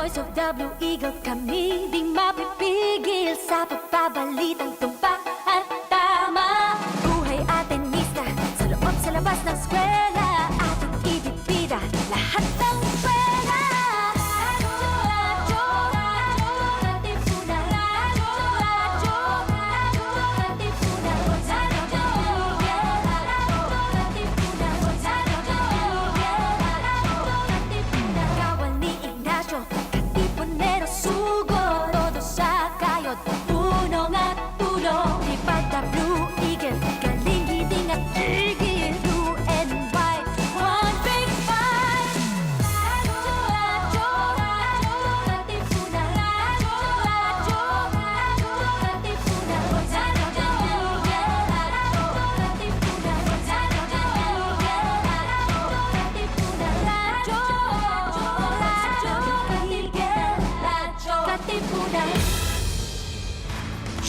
Voice of the Blue Eagle, kami di mapipigil sa pagbabalitang tumpak at tama. Buhay atenista, sa loob sa labas ng eskwela, ating ibibida lahat ng pwera. Radyo, Katipunan. Radyo, Katipunan. Kawal ni Ignacio, Katipunero sugod, todo sa kayod, punong at tulong. Lipad na Blue Eagle, galing hiting at tigil, blue and white, one big fight. Radyo, Katipunan. Radyo, Katipunan.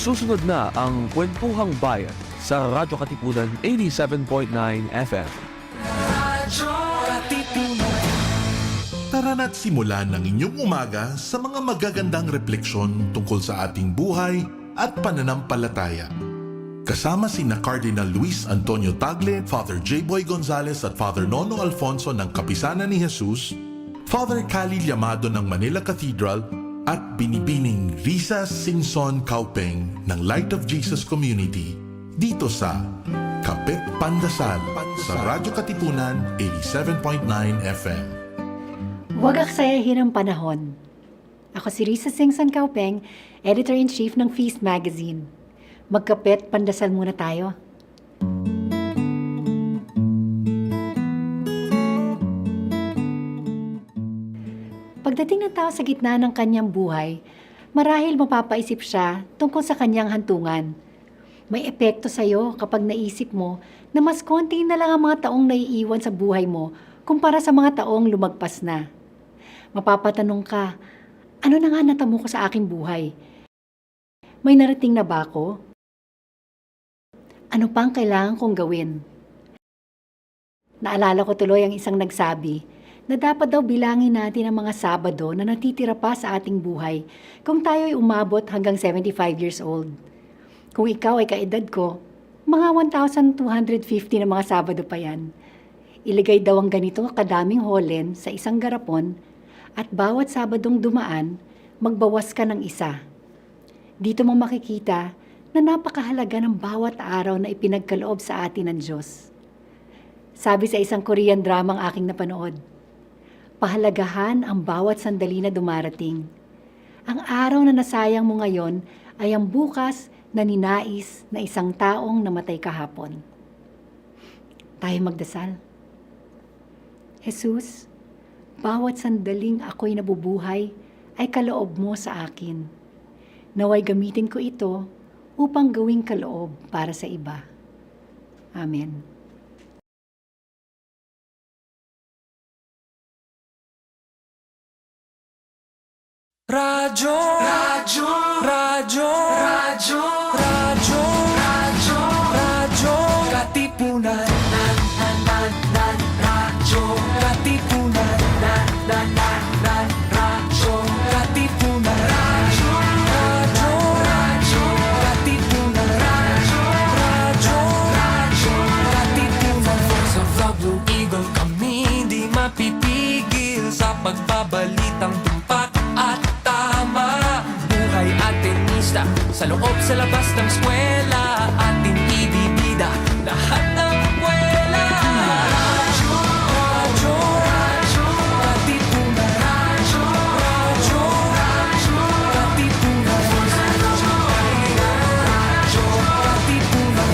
Susunod na ang Kuwentuhang Bayan sa Radyo Katipunan 87.9 FM. Tara na't simulan ang inyong umaga sa mga magagandang refleksyon tungkol sa ating buhay at pananampalataya. Kasama sina Cardinal Luis Antonio Tagle, Father J. Boy Gonzales at Father Nono Alfonso ng Kapisanan ni Jesus, Father Cali Llamado ng Manila Cathedral, at Binibining Risa Singson Kaupeng ng Light of Jesus Community dito sa Kapit Pandasal sa Radyo Katipunan 87.9 FM. Huwag aksayahin ang panahon. Ako si Risa Singson Kaupeng, Editor-in-Chief ng Feast Magazine. Magkapit, pandasal muna tayo. Pagdating ng tao sa gitna ng kanyang buhay, marahil mapapaisip siya tungkol sa kanyang hantungan. May epekto sa'yo kapag naisip mo na mas konti na lang ang mga taong naiiwan sa buhay mo kumpara sa mga taong lumagpas na. Mapapatanong ka, ano na nga natamo ko sa aking buhay? May narating na ba ako? Ano pang kailangan kong gawin? Naalala ko tuloy ang isang nagsabi na dapat daw bilangin natin ang mga Sabado na natitira pa sa ating buhay kung tayo ay umabot hanggang 75 years old. Kung ikaw ay kaedad ko, mga 1,250 na mga Sabado pa yan. Iligay daw ang ganito kadaming holen sa isang garapon at bawat Sabadong dumaan, magbawas ka ng isa. Dito mo makikita na napakahalaga ng bawat araw na ipinagkaloob sa atin ng Diyos. Sabi sa isang Korean dramang aking napanood, pahalagahan ang bawat sandali na dumarating. Ang araw na nasayang mo ngayon ay ang bukas na ninais na isang taong namatay kahapon. Tayo magdasal. Jesus, bawat sandaling ako'y nabubuhay ay kaloob mo sa akin. Naway gamitin ko ito upang gawing kaloob para sa iba. Amen. Radyo, Radyo, Radyo, Radyo, Radyo, Radyo, Radyo, Katipunan, Radyo, Katipunan, Radyo, Katipunan, Radyo, Radyo, Radyo, Katipunan, Radyo, Radyo, Katipunan. Sa Blue Eagle kami di mapipigil sa pagbabalitang tumpak at tama. Buhay atenista, sa loob sa labas ng eskwela, ating ibibida lahat ng kwela. Radyo, Radyo, Radyo, Katipunan, Radyo, Radyo, Radyo, Katipunan, Radyo, Katipunan,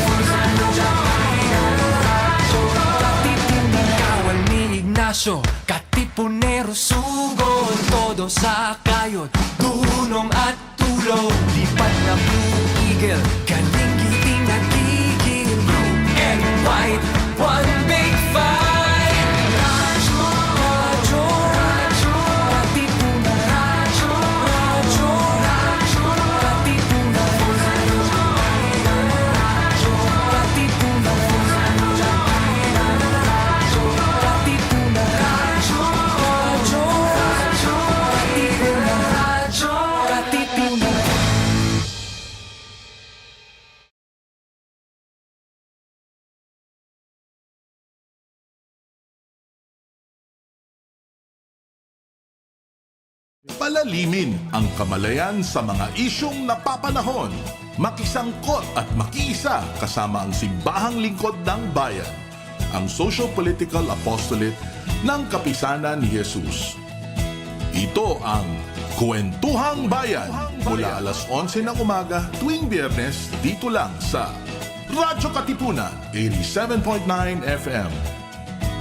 Radyo, Katipunan. Kawal ni Ignacio, Katipunero sugod, todo sa kayod, tulong at tulong. Lipad na Blue Eagle, galing giting nagigil, blue and white, one big fight. Radyo, Radyo, Radyo, Katipunan, Radyo, Radyo, Radyo, Katipunan, Radyo, Katipunan, Radyo, Katipunan, Radyo, Radyo, Radyo, Katipunan. Palalimin ang kamalayan sa mga isyong napapanahon. Makisangkot at makiisa kasama ang Simbahang Lingkod ng Bayan, ang social-political apostolate ng Kapisanan ni Jesus. Ito ang Kuwentuhang Bayan mula alas 11 ng umaga tuwing Biyernes dito lang sa Radyo Katipunan 87.9 FM.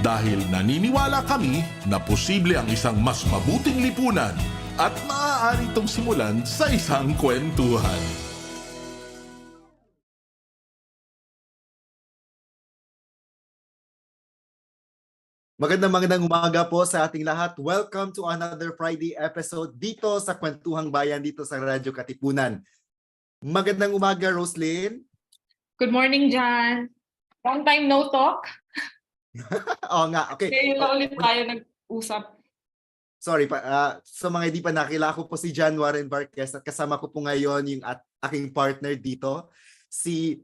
Dahil naniniwala kami na posible ang isang mas mabuting lipunan at maaari itong simulan sa isang kwentuhan. Magandang umaga po sa ating lahat. Welcome to another Friday episode dito sa Kuwentuhang Bayan dito sa Radyo Katipunan. Magandang umaga, Roslyn. Good morning, Jan. Long time no talk. Oo nga, okay. Ngayon na ulit tayo nag-usap. Sorry pa, sa mga hindi pa nakilala ko po si Jan Warren Barquez at kasama ko po ngayon yung aking partner dito, si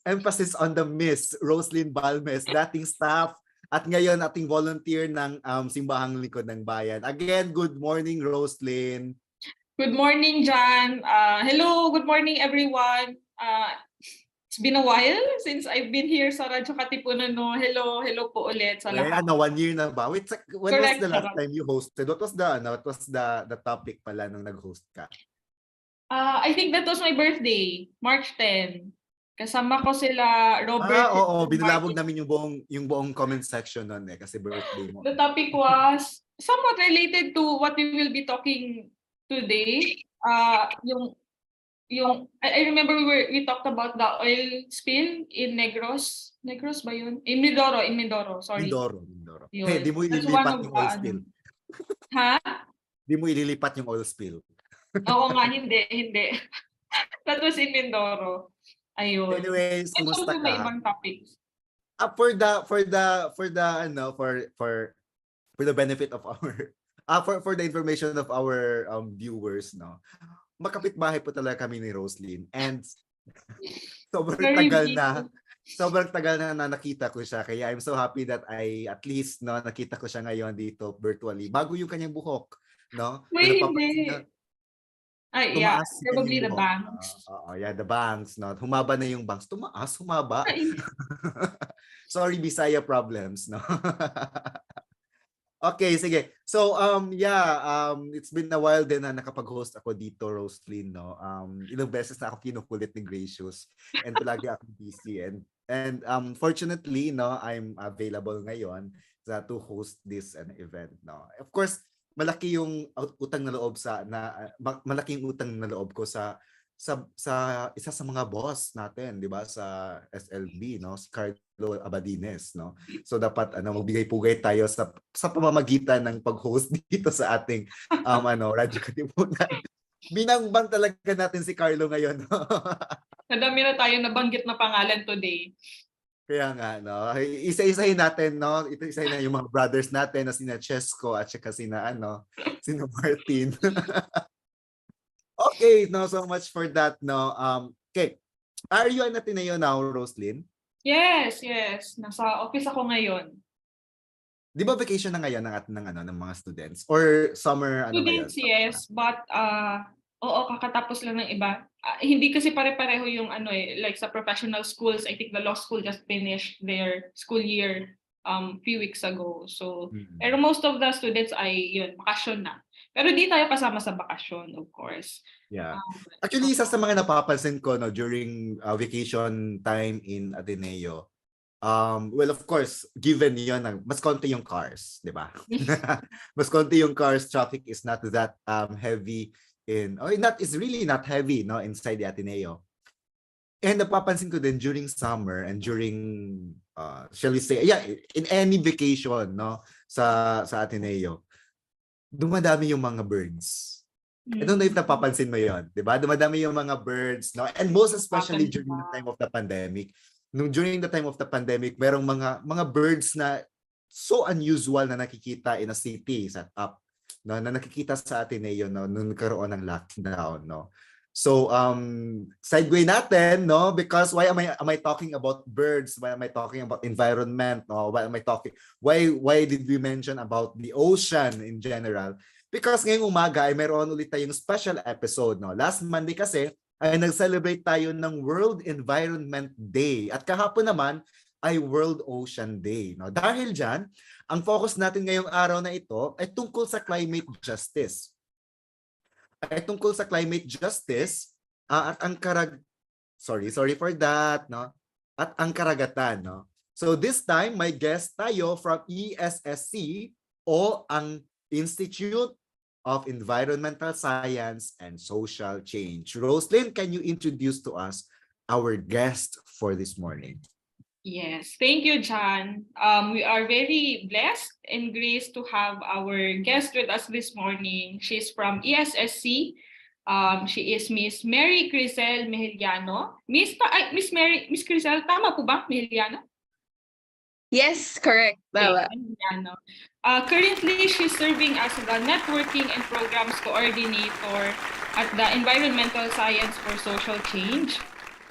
emphasis on the Miss, Roslyn Balmes, dating staff at ngayon ating volunteer ng Simbahang Lingkod ng Bayan. Again, good morning, Roslyn. Good morning, Jan. Hello, good morning, everyone. It's been a while since I've been here sa Radyo Katipunan. No? Hello po ulit sa lahat. 1 year na ba? Wait, when Correct, was the last correct. time you hosted? What was the topic pala nung nag-host ka? I think that was my birthday, March 10. Kasama ko sila, Robert. Oo, binalabog namin yung buong comment section noon kasi birthday mo. The topic was somewhat related to what we will be talking today. I remember we talked about the oil spill in Negros. Negros ba yun? In Mindoro, sorry. Mindoro. Yun. Hey, di mo That's ililipat one of yung oil the, spill. Ha? Di mo ililipat yung oil spill. Oo nga, hindi. That was in Mindoro. Ayun. Anyways, And kumusta so may ka? ibang topics. For the benefit of our for the information of our viewers, no. Makapitbahay po talaga kami ni Roslyn and sobrang Very tagal na nakita ko siya kaya I'm so happy that I at least nakita ko siya ngayon dito virtually bago yung kanyang buhok, no. Wait, Napapansin hindi. na Yeah, tumaas yung probably kanyang the buhok. banks. Yeah, the bangs, no. Humaba na yung bangs. Humaba. Sorry, Bisaya problems, no. Okay, sige. So, it's been a while din na nakapag-host ako dito, Roslyn, no. Ilang beses na ako kinukulit ni Gracious and palagi ako busy and fortunately, no, I'm available ngayon to host this event, no. Of course, malaking utang na loob ko sa isa sa mga boss natin, 'di ba, sa SLB, no, si Carlo Abadines, no. So dapat magbigay-pugay tayo sa pamamagitan ng pag-host dito sa ating Radyo Katipunan. Binangbang talaga natin si Carlo ngayon, no. Nadami na tayo nabanggit na pangalan today. Kaya nga, no. Isa-isahin natin, no. Isa-isahin na yung mga brothers natin na sina Chesco at saka sina Martin. Okay, no, so much for that, no. Okay. Are you at Ateneo now, Roslyn? Yes. Nasa office ako ngayon. Di ba vacation na ngayon ng mga students? Or summer Students, ngayon? yes, but oo, kakatapos lang ng iba. Hindi kasi pare-pareho yung like sa professional schools. I think the law school just finished their school year few weeks ago. So, pero most of the students ay bakasyon na. Pero di tayo kasama sa bakasyon, of course. Yeah. Actually, isa sa mga napapansin ko during vacation time in Ateneo, well, of course, given yun, mas konti yung cars, di ba? Mas konti yung cars, traffic is not that heavy it's really not heavy, no, inside the Ateneo. And napapansin ko din during summer and during shall we say, in any vacation, no, sa Ateneo, dumadami yung mga birds. I don't know if napapansin mo yon, 'di ba? Dumadami yung mga birds, no? And most especially during the time of the pandemic. During the time of the pandemic, merong mga birds na so unusual na nakikita in a city set up, no, na nakikita sa Ateneo, no, nung nagkaroon ng lockdown, no. So segue natin, no, because why am I talking about birds? Why am I talking about environment? No, why did we mention about the ocean in general? Because ngayong umaga ay meron ulit tayong special episode. No? Last Monday kasi ay nag-celebrate tayo ng World Environment Day. At kahapon naman ay World Ocean Day. No? Dahil dyan, ang focus natin ngayong araw na ito ay tungkol sa climate justice. At ang sorry for that, no? At ang karagatan, no? So this time may guest tayo from ESSC o ang Institute of Environmental Science and Social Change. Roslyn, can you introduce to us our guest for this morning? Yes, thank you, John. We are very blessed and graced to have our guest with us this morning. She's from ESSC. She is Miss Mary Crisel Mejillano. Miss Crisel, tama po ba, Mejillano? Yes, correct. Bawa. Mejillano. Currently, she's serving as the Networking and Programs Coordinator at the Environmental Science for Social Change,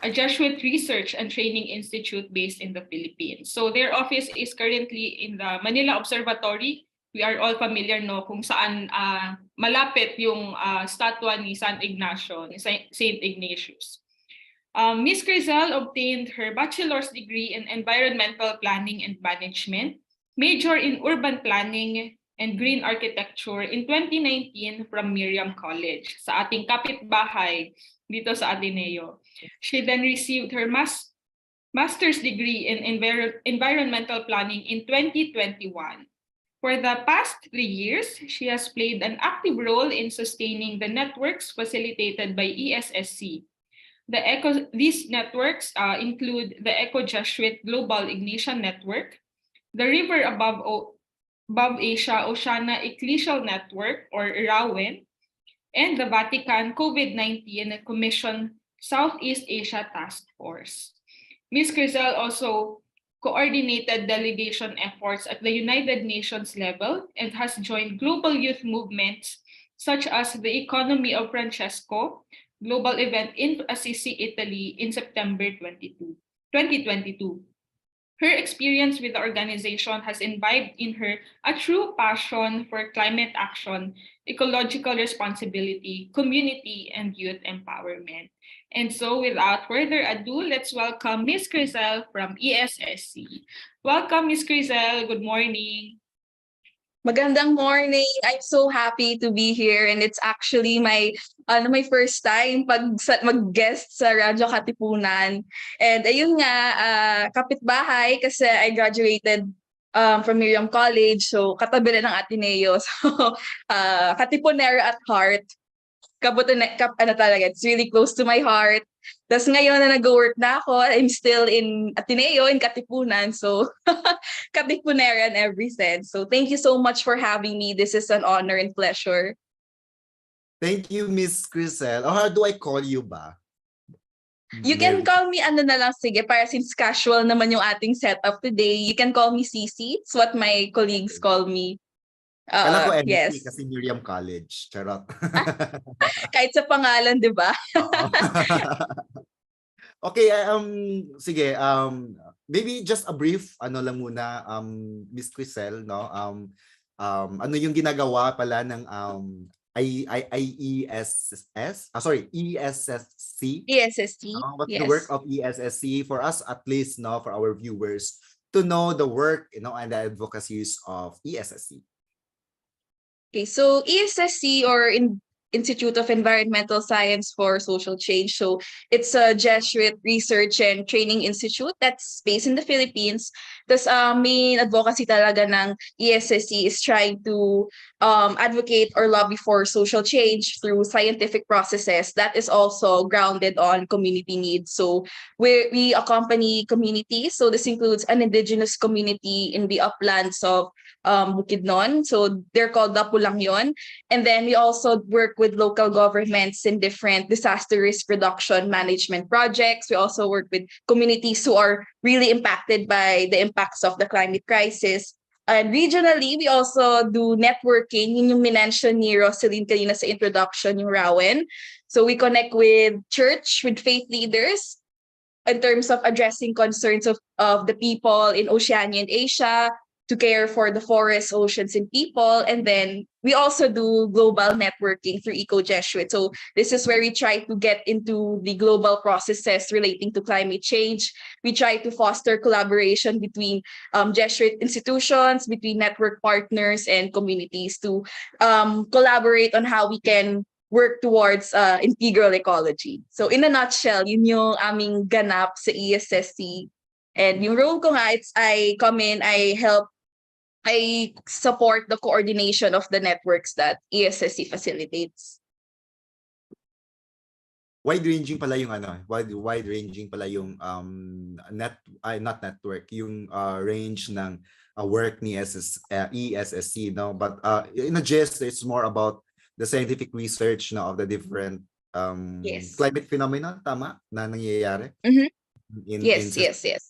a Jesuit research and training institute based in the Philippines. So their office is currently in the Manila Observatory. We are all familiar, no, kung saan malapit yung statwa ni San Ignacio, ni Saint Ignatius. Ms. Crisel obtained her bachelor's degree in environmental planning and management, major in urban planning and green architecture in 2019 from Miriam College sa ating kapitbahay dito sa Ateneo. She then received her master's degree in environmental planning in 2021. For the past 3 years, she has played an active role in sustaining the networks facilitated by ESSC. These networks include the Eco-Jesuit Global Ignition Network, the River Above Asia Oceania Ecclesial Network, or RAWEN, and the Vatican COVID-19 Commission Southeast Asia Task Force. Ms. Crisel also coordinated delegation efforts at the United Nations level and has joined global youth movements such as the Economy of Francesco global event in Assisi, Italy in September 2022. Her experience with the organization has imbibed in her a true passion for climate action, ecological responsibility, community, and youth empowerment. And so without further ado, let's welcome Ms. Crisel from ESSC. Welcome, Ms. Crisel. Good morning. Magandang morning. I'm so happy to be here, and it's actually my first time mag-guest sa Radyo Katipunan. And ayun nga, kapitbahay kasi I graduated from Miriam College, so katabi rin ng Ateneo. So Katipunera at heart. Talaga, it's really close to my heart. Tapos ngayon na nag-work na ako, I'm still in Ateneo, in Katipunan. So, Katipuneran ever since. So, thank you so much for having me. This is an honor and pleasure. Thank you, Miss Crisel. Or how do I call you ba? You can call me na lang, sige, para since casual naman yung ating setup today, you can call me Cici. It's what my colleagues call me. Kala ko yes. Kasi Miriam College. Charot. Kahit sa pangalan, di ba? Okay, sige, maybe just a brief lang muna, Miss Crisel, no? Ano yung ginagawa pala ng ESSC? ESSC. What's yes. the work of ESSC for us, at least, no, for our viewers to know the work, and the advocacies of ESSC. Okay, so ESSC, or Institute of Environmental Science for Social Change. So it's a Jesuit research and training institute that's based in the Philippines. The main advocacy talaga ng ESSC is trying to advocate or lobby for social change through scientific processes that is also grounded on community needs. So we accompany communities. So this includes an indigenous community in the uplands of Bukidnon. So they're called Dapulang yon. And then we also work with local governments in different disaster risk reduction management projects. We also work with communities who are really impacted by the impacts of the climate crisis. And regionally, we also do networking. Yun yung minention ni Rosalyn kanina sa introduction, yung RAWEN. So we connect with church, with faith leaders in terms of addressing concerns of the people in Oceania and Asia. to care for the forests, oceans, and people. And then we also do global networking through Eco Jesuit. So this is where we try to get into the global processes relating to climate change. We try to foster collaboration between Jesuit institutions, between network partners and communities to collaborate on how we can work towards integral ecology. So in a nutshell, yun yung aming ganap sa ESSC. And yung role ko nga, I come in, I support the coordination of the networks that ESSC facilitates. Wide-ranging pala yung wide-ranging pala yung not network, yung range ng work ni ESSC, no? But in a gist, it's more about the scientific research, no, of the different Yes. climate phenomena, tama, na nangyayari. Mhm. In Yes.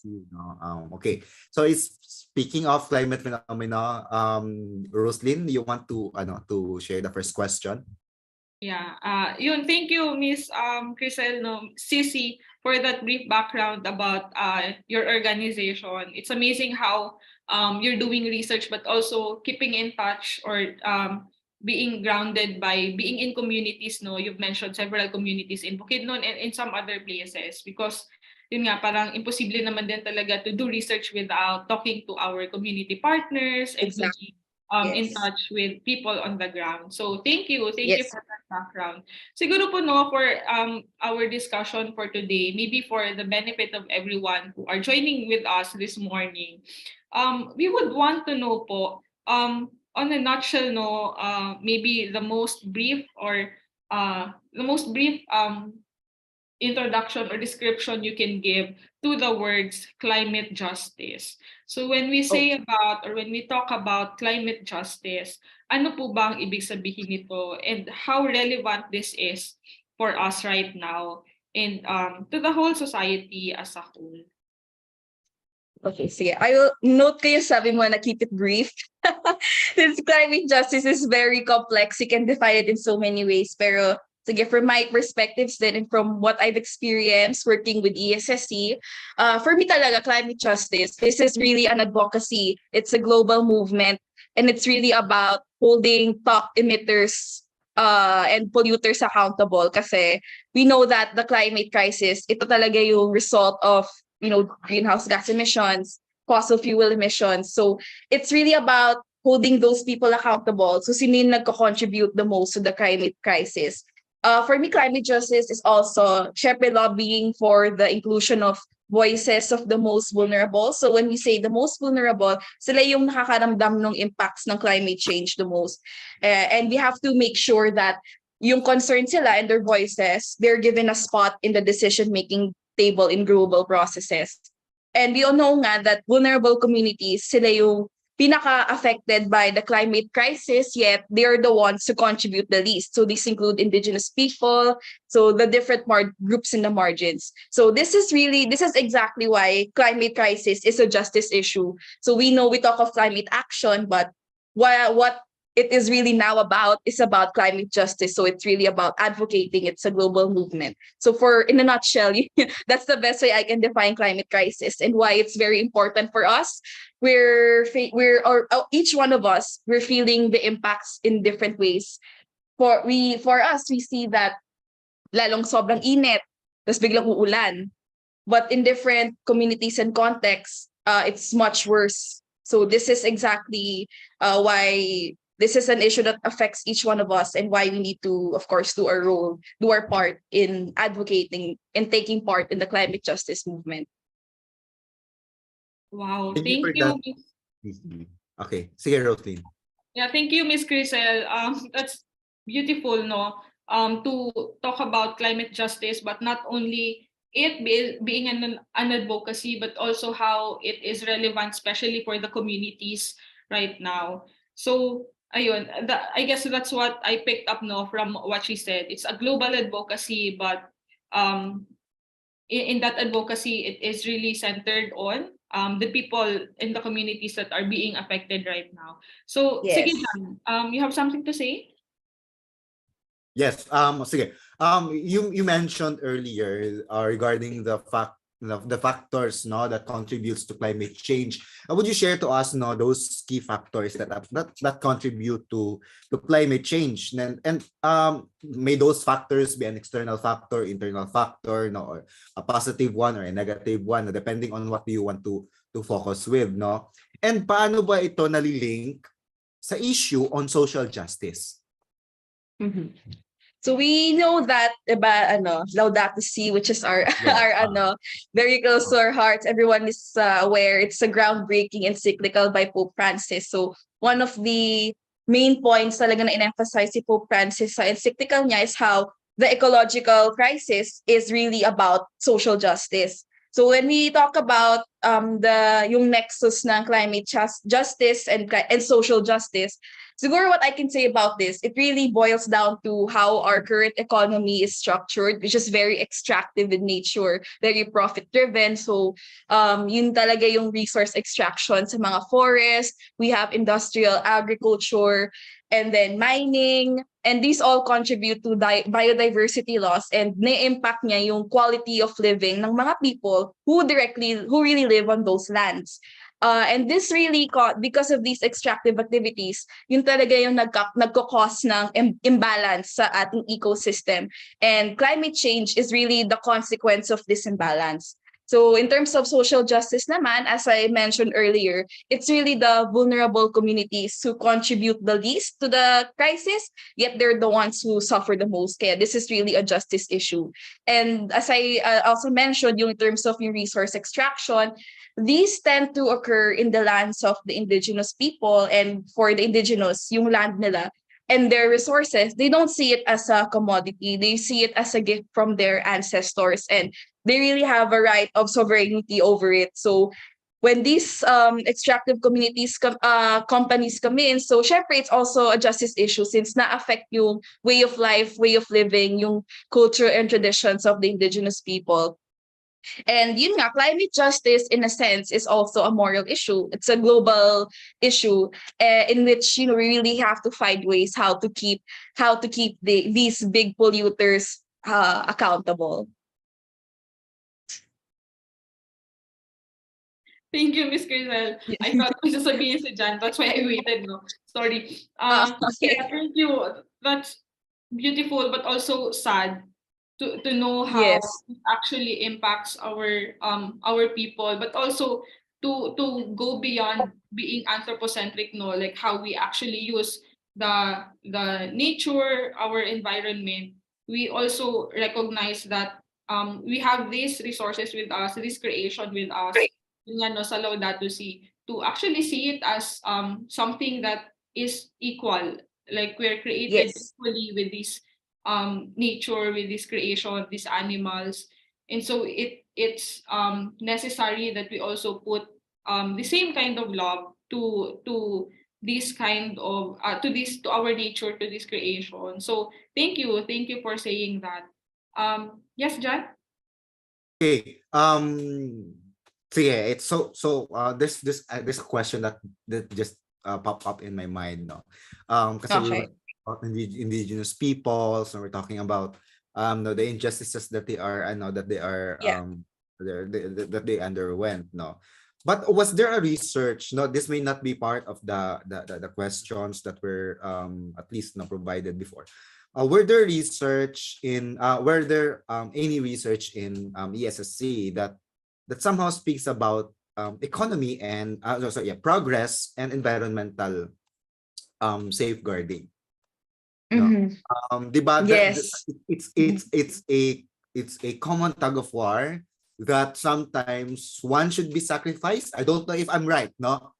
no? Okay. So it's speaking of climate phenomena, Roslyn, you want to share the first question? Yeah. Yun, thank you, Miss Crisel, no, Sissy, for that brief background about your organization. It's amazing how you're doing research, but also keeping in touch or being grounded by being in communities, no? You've mentioned several communities in Bukidnon and in some other places, because yun nga, parang imposible naman din talaga to do research without talking to our community partners and Exactly. to be in Yes. touch with people on the ground. So thank you Yes. for that background. Siguro po, no, for our discussion for today, maybe for the benefit of everyone who are joining with us this morning, we would want to know po, on a nutshell, no, maybe the most brief introduction or description you can give to the words climate justice. So when we say about or when we talk about climate justice, ano po ba ang ibig sabihin nito and how relevant this is for us right now and to the whole society as a whole? Okay, sige. I will note ko yung sabi mo na keep it brief. Since climate justice is very complex, you can define it in so many ways. Pero sige, from my perspectives then and from what I've experienced working with ESSC, for me talaga, climate justice, this is really an advocacy. It's a global movement and it's really about holding top emitters and polluters accountable kasi we know that the climate crisis, ito talaga yung result of greenhouse gas emissions, fossil fuel emissions. So it's really about holding those people accountable. So sino yung nagko-contribute the most to the climate crisis? For me, climate justice is also syempre lobbying for the inclusion of voices of the most vulnerable. So when we say the most vulnerable, sila yung nakakaramdam ng impacts ng climate change the most. And we have to make sure that yung concern sila and their voices, they're given a spot in the decision-making table in global processes. And we all know nga that vulnerable communities, sila yung pinaka-affected by the climate crisis, yet they are the ones who contribute the least. So these include indigenous people, so the different groups in the margins. So this is exactly why climate crisis is a justice issue. So we know we talk of climate action, but what it is really now about is about climate justice. So it's really about advocating. It's a global movement. So in a nutshell, that's the best way I can define climate crisis and why it's very important for us. Each one of us, we're feeling the impacts in different ways. For us, we see that lalong sobrang init, tapos biglang uulan. But in different communities and contexts, it's much worse. So this is exactly why this is an issue that affects each one of us and why we need to, of course, do our part in advocating and taking part in the climate justice movement. Wow, Thank you thank for you. that. Okay, sige, Roslyn. Yeah, thank you, Miss Crisel. That's beautiful, no? To talk about climate justice, but not only it being an advocacy, but also how it is relevant, especially for the communities right now. So, ayun, I guess that's what I picked up, no, from what she said. It's a global advocacy, but in that advocacy, it is really centered on the people in the communities that are being affected right now. So, Yes. sige, Jan, you have something to say? Yes, sige. You mentioned earlier regarding the fact the factors no that contributes to climate change. Would you share to us no those key factors that contribute to climate change, and may those factors be an external factor, internal factor, no, or a positive one or a negative one, no, depending on what you want to focus with, no? And paano ba ito nalilink sa issue on social justice? Mhm. So we know that, diba, Laudato Si, which is our Yeah. our very close to our hearts. Everyone is aware. It's a groundbreaking encyclical by Pope Francis. So one of the main points talaga na in-emphasize si Pope Francis sa encyclical niya is how the ecological crisis is really about social justice. So when we talk about yung nexus ng climate justice and social justice, siguro what I can say about this, it really boils down to how our current economy is structured, which is very extractive in nature, very profit-driven. So yun talaga yung resource extraction sa mga forest. We have industrial agriculture, and then mining, and these all contribute to biodiversity loss, and na-impact niya yung quality of living ng mga people who really live on those lands. And this really because of these extractive activities, yun talaga yung nagko-cause ng imbalance sa ating ecosystem. And climate change is really the consequence of this imbalance. So in terms of social justice naman, as I mentioned earlier, it's really the vulnerable communities who contribute the least to the crisis, yet they're the ones who suffer the most. Kaya this is really a justice issue. And as I also mentioned, yung in terms of yung resource extraction, these tend to occur in the lands of the indigenous people, and for the indigenous, yung land nila and their resources, they don't see it as a commodity. They see it as a gift from their ancestors, and they really have a right of sovereignty over it. So when these extractive companies come in, so syempre it's also a justice issue since na-affect yung way of life, way of living, yung culture and traditions of the indigenous people. And yun nga, climate justice in a sense is also a moral issue. It's a global issue in which we really have to find ways how to keep these big polluters accountable. Thank you, Miss Crisel. I thought may sasabihin si Jan. That's why I waited, no? Sorry. Okay. Yeah, thank you. That's beautiful, but also sad to know how Yes. it actually impacts our people, but also to go beyond being anthropocentric, no? Like how we actually use the nature, our environment. We also recognize that we have these resources with us, this creation with us. Yun nga, no, sa Laudato Si, to actually see it as something that is equal, like we're created Yes. equally with this nature, with this creation, these animals, and so it's necessary that we also put the same kind of love to this kind of to our nature, to this creation. So thank you for saying that. Yes, Jan. Okay. Sige, it's this question that just popped up in my mind, no. Kasi we were Okay. about indigenous peoples, and we're talking about no, the injustices that they are, I know that they are Yeah. that they underwent, no. But was there a research? No, this may not be part of the questions that were at least not provided before. Were there any research in ESSC that somehow speaks about economy and progress and environmental safeguarding? No? Mhm. Diba, Yes. it's a common tug of war that sometimes one should be sacrificed. I don't know if I'm right, no?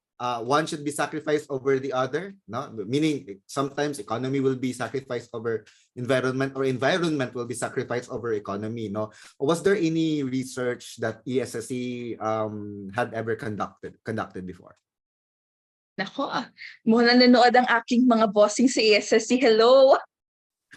One should be sacrificed over the other, no? Meaning sometimes economy will be sacrificed over environment, or environment will be sacrificed over economy, no? Was there any research that ESSC had ever conducted before? Nako, muna nanood ang aking mga bossing sa ESSC. Hello.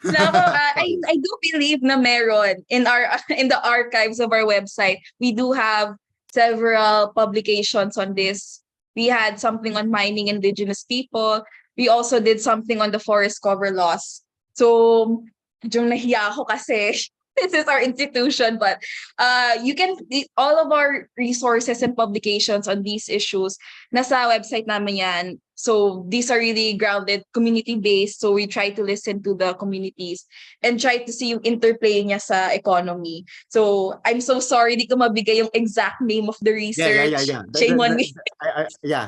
Nako, I do believe na meron in the archives of our website. We do have several publications on this. We had something on mining indigenous people. We also did something on the forest cover loss. So, medyo nahiya ako kasi this is our institution, but you can all of our resources and publications on these issues nasa website namin yan. So these are really grounded, community-based. So we try to listen to the communities and try to see yung interplay niya sa economy. So I'm so sorry, di ko mabigay yung exact name of the research. Yeah. Shame on me.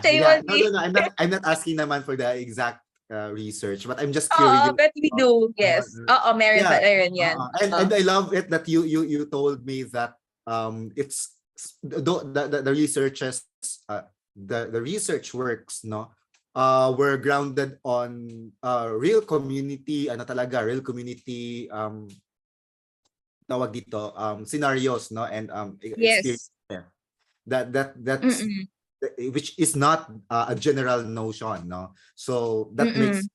Shame on me. No. I'm not asking naman for the exact research, but I'm just curious. But we do, yes. Meron Yeah. meron yan. And I love it that you told me that it's the researches the research works were grounded on real community real community tawag dito scenarios and Yes. experience there. That's which is not a general notion, so that makes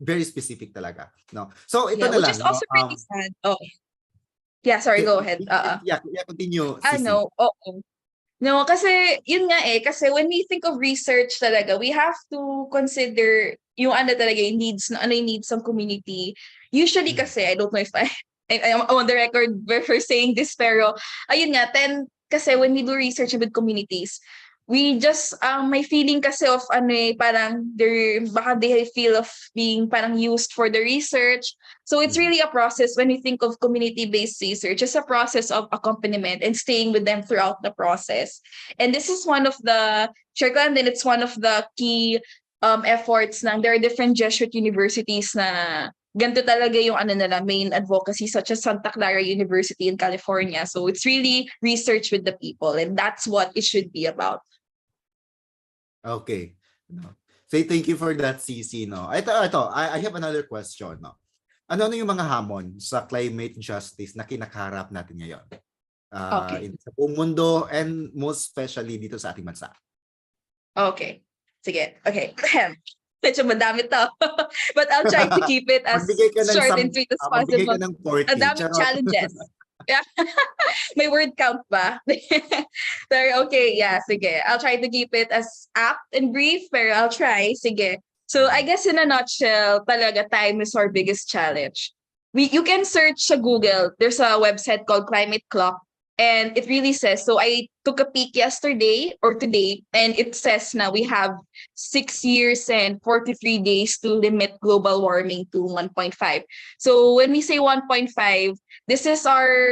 very specific talaga, so ito na which lang, is also pretty sad. Yeah, sorry, go ahead. yeah, continue, Sisi. No, kasi yun nga kasi when we think of research talaga, we have to consider yung talaga yung needs ng community. Usually kasi, I don't know if I'm on the record for saying this, pero ayun nga, kasi when we do research with communities, we just may feeling kasi of parang baka they feel of being parang used for the research. So it's really a process when we think of community-based research. It's a process of accompaniment and staying with them throughout the process. And this is one of the and then it's one of the key efforts there are different Jesuit universities na ganito talaga yung main advocacy, such as Santa Clara University in California. So it's really research with the people, and that's what it should be about. Okay. Say thank you for that, CC. Ito, I have another question. Ano yung mga hamon sa climate justice na kinakaharap natin ngayon? Sa buong mundo and most especially dito sa ating bansa. Okay. Sige. Okay. Medyo madami to. But I'll try to keep it as short and sweet as possible. Magbigay ka ng 40. Ang daming challenges. Yeah. May word count ba? Pero okay, yeah, sige. I'll try to keep it as apt and brief, pero I'll try. Sige. So I guess in a nutshell, talaga time is our biggest challenge. You can search sa Google. There's a website called Climate Clock, and it really says, so I took a peek yesterday or today, and it says now we have 6 years and 43 days to limit global warming to 1.5. So when we say 1.5,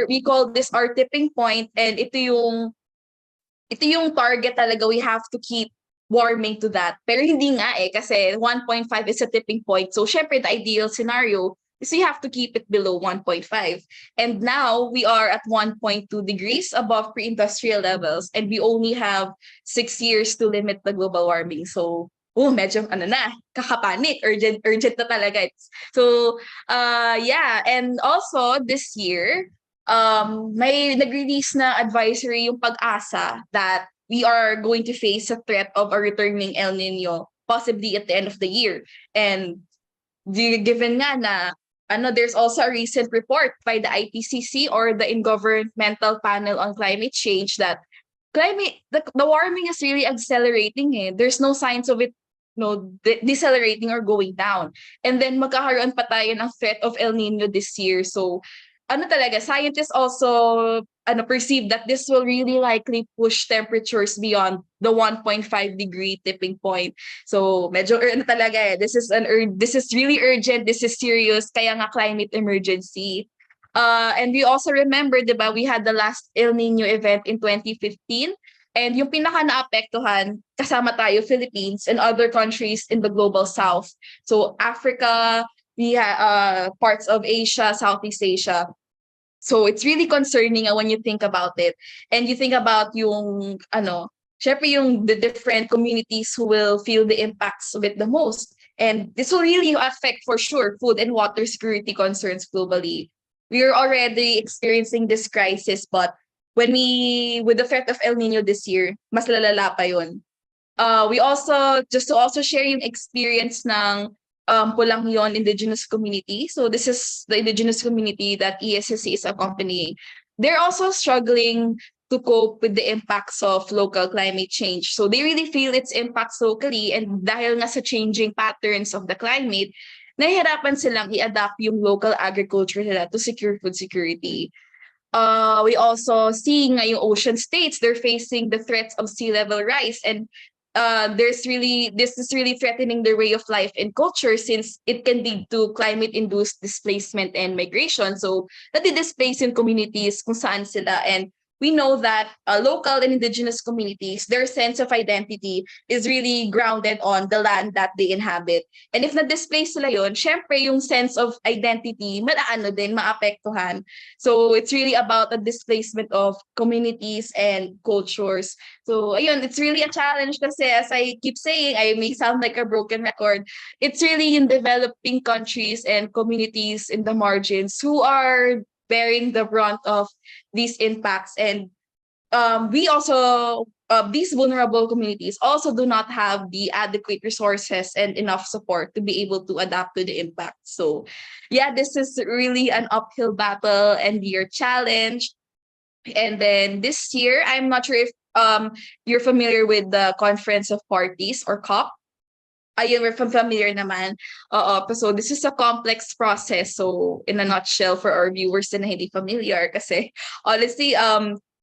we call this our tipping point, and ito yung target talaga. We have to keep warming to that. Pero hindi nga kasi 1.5 is a tipping point. So syempre the ideal scenario is we have to keep it below 1.5. And now we are at 1.2 degrees above pre-industrial levels, and we only have 6 years to limit the global warming. So medyo kakapanik, urgent na talaga. So yeah, and also this year may nag-release na advisory yung Pag-asa that we are going to face a threat of a returning El Nino possibly at the end of the year. And given nga na there's also a recent report by the IPCC, or the Intergovernmental Panel on Climate Change, that the warming is really accelerating. There's no signs of it decelerating or going down. And then magkakaroon pa tayo ng threat of El Nino this year. So talaga, scientists also perceive that this will really likely push temperatures beyond the 1.5 degree tipping point. So medyo talaga this is really urgent, this is serious, kaya nga climate emergency. And we also remember, diba, we had the last El Nino event in 2015, and yung pinaka naapektuhan kasama tayo, Philippines and other countries in the global south. So Africa, we have parts of Asia, Southeast Asia. So it's really concerning when you think about it, and you think about yung syempre yung the different communities who will feel the impacts of it the most, and this will really affect for sure food and water security concerns globally. We are already experiencing this crisis, but with the threat of El Nino this year, mas lalala pa yun. We also, just to also share yung experience ng Pulangyon indigenous community. So this is the indigenous community that ESSC is accompanying. They're also struggling to cope with the impacts of local climate change. So they really feel its impacts locally, and dahil nga sa changing patterns of the climate, nahihirapan silang i-adapt yung local agriculture nila to secure food security. We also see ngayong ocean states, they're facing the threats of sea level rise, and this is really threatening their way of life and culture, since it can lead to climate induced displacement and migration. So nadi-displace yung communities kung saan sila, and we know that local and indigenous communities, their sense of identity is really grounded on the land that they inhabit. And if na-displace sila yun, syempre yung sense of identity, maapektuhan. So it's really about the displacement of communities and cultures. So ayun, it's really a challenge kasi, as I keep saying, I may sound like a broken record, it's really in developing countries and communities in the margins who are bearing the brunt of these impacts. And we also, these vulnerable communities also do not have the adequate resources and enough support to be able to adapt to the impact. So yeah, this is really an uphill battle and year challenge. And then this year, I'm not sure if you're familiar with the Conference of Parties, or COP. Ayun, we're familiar naman. So this is a complex process. So in a nutshell, for our viewers na hindi familiar, kasi honestly,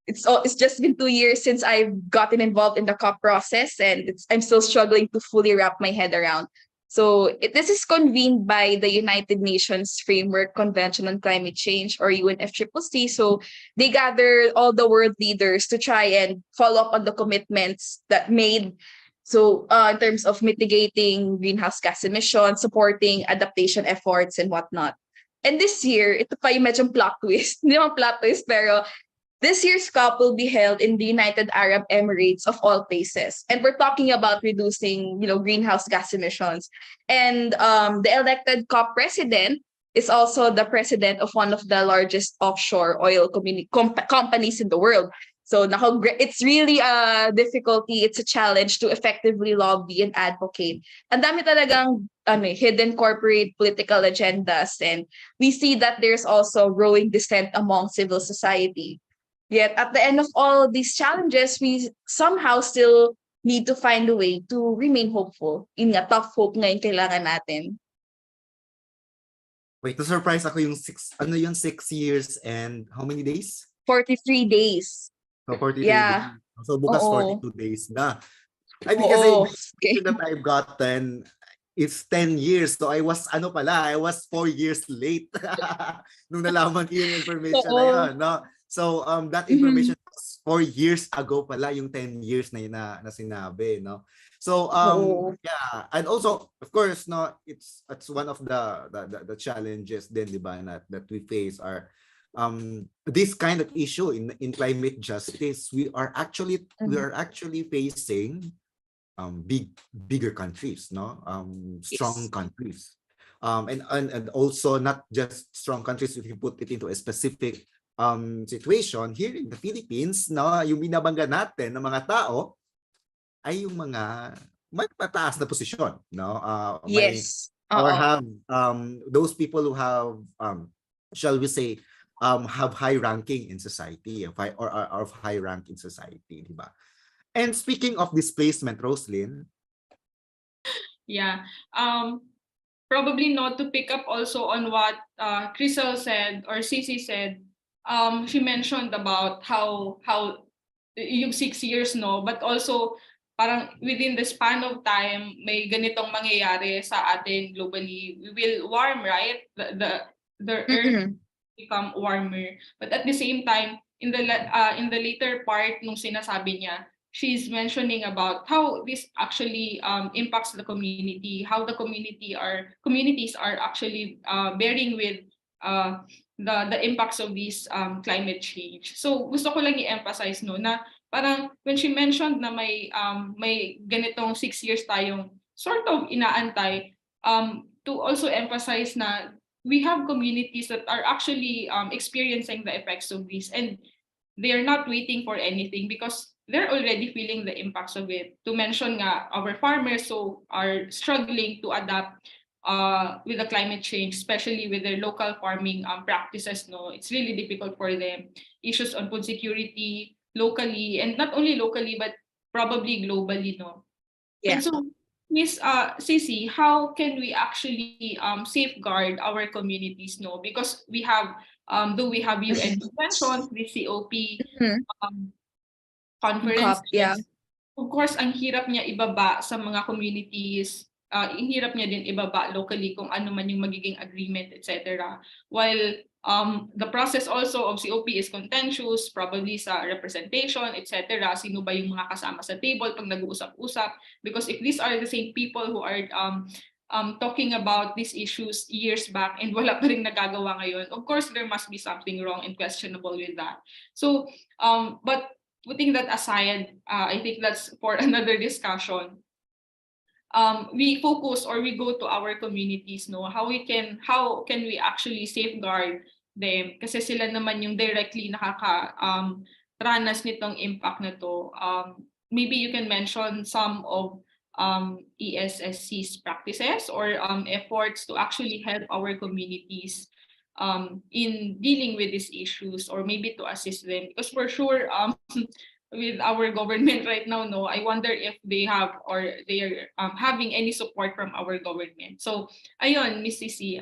it's just been 2 years since I've gotten involved in the COP process, and I'm still struggling to fully wrap my head around. So this is convened by the United Nations Framework Convention on Climate Change, or UNFCCC. So they gather all the world leaders to try and follow up on the commitments that made. So in terms of mitigating greenhouse gas emissions, supporting adaptation efforts and whatnot. And this year, ito pa yung medyo plot twist. Hindi naman plot twist, pero this year's COP will be held in the United Arab Emirates, of all places. And we're talking about reducing, greenhouse gas emissions. And the elected COP president is also the president of one of the largest offshore oil companies in the world. So it's really a difficulty, it's a challenge to effectively lobby and advocate. Ang dami talagang hidden corporate political agendas, and we see that there's also growing dissent among civil society. Yet at the end of all of these challenges, we somehow still need to find a way to remain hopeful. Yun nga, tough hope nga yung kailangan natin. Wait, na-surprise ako yung 6 years and how many days? 43 days. So 43 Yeah. days. So bukas Oo. 42 days na. I think Oo. kasi Okay. that I've gotten is 10 years. So I was 4 years late nung nalaman ko yung information na Oo. yun, no? So that information was 4 years ago pala, yung 10 years na yun na sinabi, no? So Oo. yeah, and also of course, no, it's one of the challenges din, di ba, that we face are this kind of issue in climate justice. We are actually facing bigger countries, no, strong countries, and also not just strong countries. If you put it into a specific situation here in the Philippines, no, yung binabangga natin ng mga tao ay yung mga may mataas na posisyon, no, Yes. or Oo. have those people who have shall we say have high ranking in society, or of high rank in society, di ba? And speaking of displacement, Roslyn. Yeah. Probably not to pick up also on what Crystal said or Cici said. She mentioned about how yung 6 years, no, but also parang within the span of time may ganitong mangyayari sa atin globally. We will warm, right? The earth become warmer, but at the same time in the later part nung sinasabi niya, she's mentioning about how this actually impacts the community, how the communities are actually bearing with the impacts of this climate change. So gusto ko lang i-emphasize, no, na parang when she mentioned na may ganitong 6 years tayong sort of inaantay, to also emphasize na we have communities that are actually experiencing the effects of this, and they are not waiting for anything because they're already feeling the impacts of it. To mention nga, our farmers so are struggling to adapt with the climate change, especially with their local farming practices. No, it's really difficult for them. Issues on food security locally, and not only locally but probably globally. No, Yeah. and so Miss Sisi, how can we actually safeguard our communities? No, because we have though we have UN conventions, the COP Mhm. um, Cup, yeah. conferences. Of course, ang hirap niya ibaba sa mga communities, ang hirap niya din ibaba locally kung ano man yung magiging agreement, etc. While the process also of COP is contentious, probably sa representation, etc. Sino ba yung mga kasama sa table pag nag-uusap-usap? Because if these are the same people who are talking about these issues years back and wala pa rin nagagawa ngayon, of course, there must be something wrong and questionable with that. So, but putting that aside, I think that's for another discussion. We focus or we go to our communities, no? How can we actually safeguard them? Kasi sila naman yung directly ranas nitong impact na to. Maybe you can mention some of ESSC's practices or efforts to actually help our communities in dealing with these issues, or maybe to assist them, because for sure with our government right now, no, I wonder if they have or they are having any support from our government. So ayun, Miss Cici,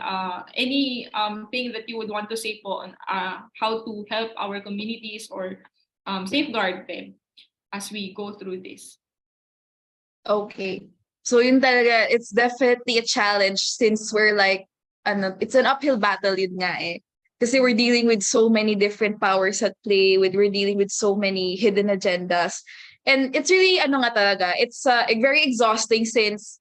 any thing that you would want to say po on how to help our communities or safeguard them as we go through this? Okay. So yun talaga, it's definitely a challenge since we're like, it's an uphill battle yun nga eh. Kasi we're dealing with so many different powers at play, we're dealing with so many hidden agendas. And it's really, nga talaga, it's very exhausting since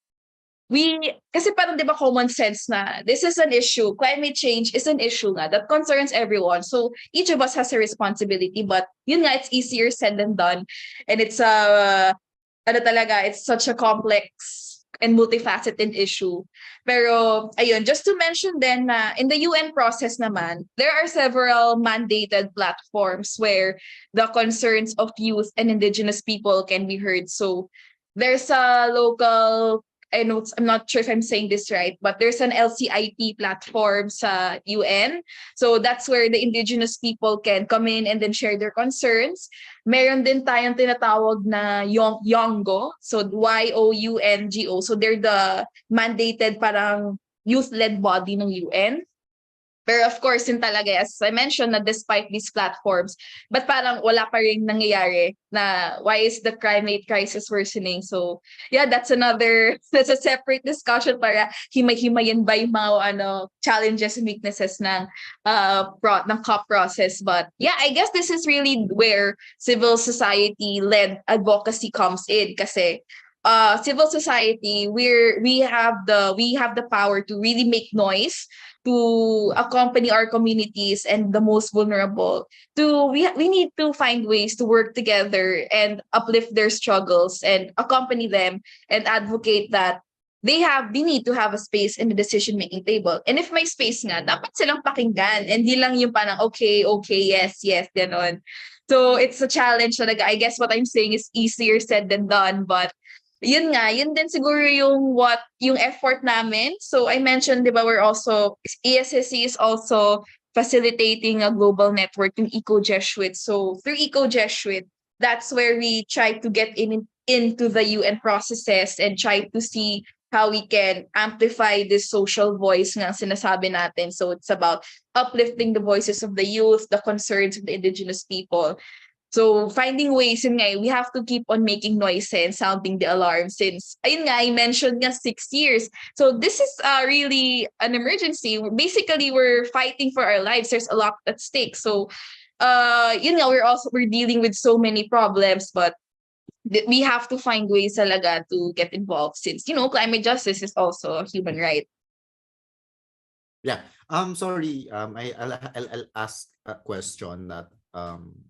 kasi parang di ba common sense na this is an issue, climate change is an issue nga that concerns everyone. So each of us has a responsibility, but yun nga, it's easier said than done. And it's it's such a complex and multifaceted issue. Pero ayun, just to mention then na in the UN process naman, there are several mandated platforms where the concerns of youth and indigenous people can be heard. So there's a local, I'm not sure if I'm saying this right, but there's an LCIP platform sa UN. So that's where the indigenous people can come in and then share their concerns. Meron din tayong tinatawag na YONGO. So YOUNGO. So they're the mandated parang youth-led body ng UN. Pero of course, yun talaga, as I mentioned, na despite these platforms, but parang wala pa rin nangyayari na why is the climate crisis worsening? So yeah, that's a separate discussion para himay-himayin ba yung mga challenges and weaknesses ng COP process. But yeah, I guess this is really where civil society-led advocacy comes in kasi civil society, we have the power to really make noise, to accompany our communities and the most vulnerable. We need to find ways to work together and uplift their struggles and accompany them and advocate that they need to have a space in the decision-making table. And if may space nga, dapat silang pakinggan. And di lang yung parang, okay, yes, ganon. So it's a challenge talaga. I guess what I'm saying is easier said than done, but yun din siguro yung effort namin. So I mentioned, di ba, ESSC is also facilitating a global network in Eco-Jesuit. So through Eco-Jesuit, that's where we try to get into the UN processes and try to see how we can amplify this social voice nga sinasabi natin. So it's about uplifting the voices of the youth, the concerns of the indigenous people. So finding ways, we have to keep on making noise and sounding the alarm since, ayun nga, I mentioned nga 6 years. So this is really an emergency. Basically, we're fighting for our lives. There's a lot at stake. So, we're dealing with so many problems, but we have to find ways talaga to get involved since, climate justice is also a human right. Yeah. Sorry. I'll ask a question that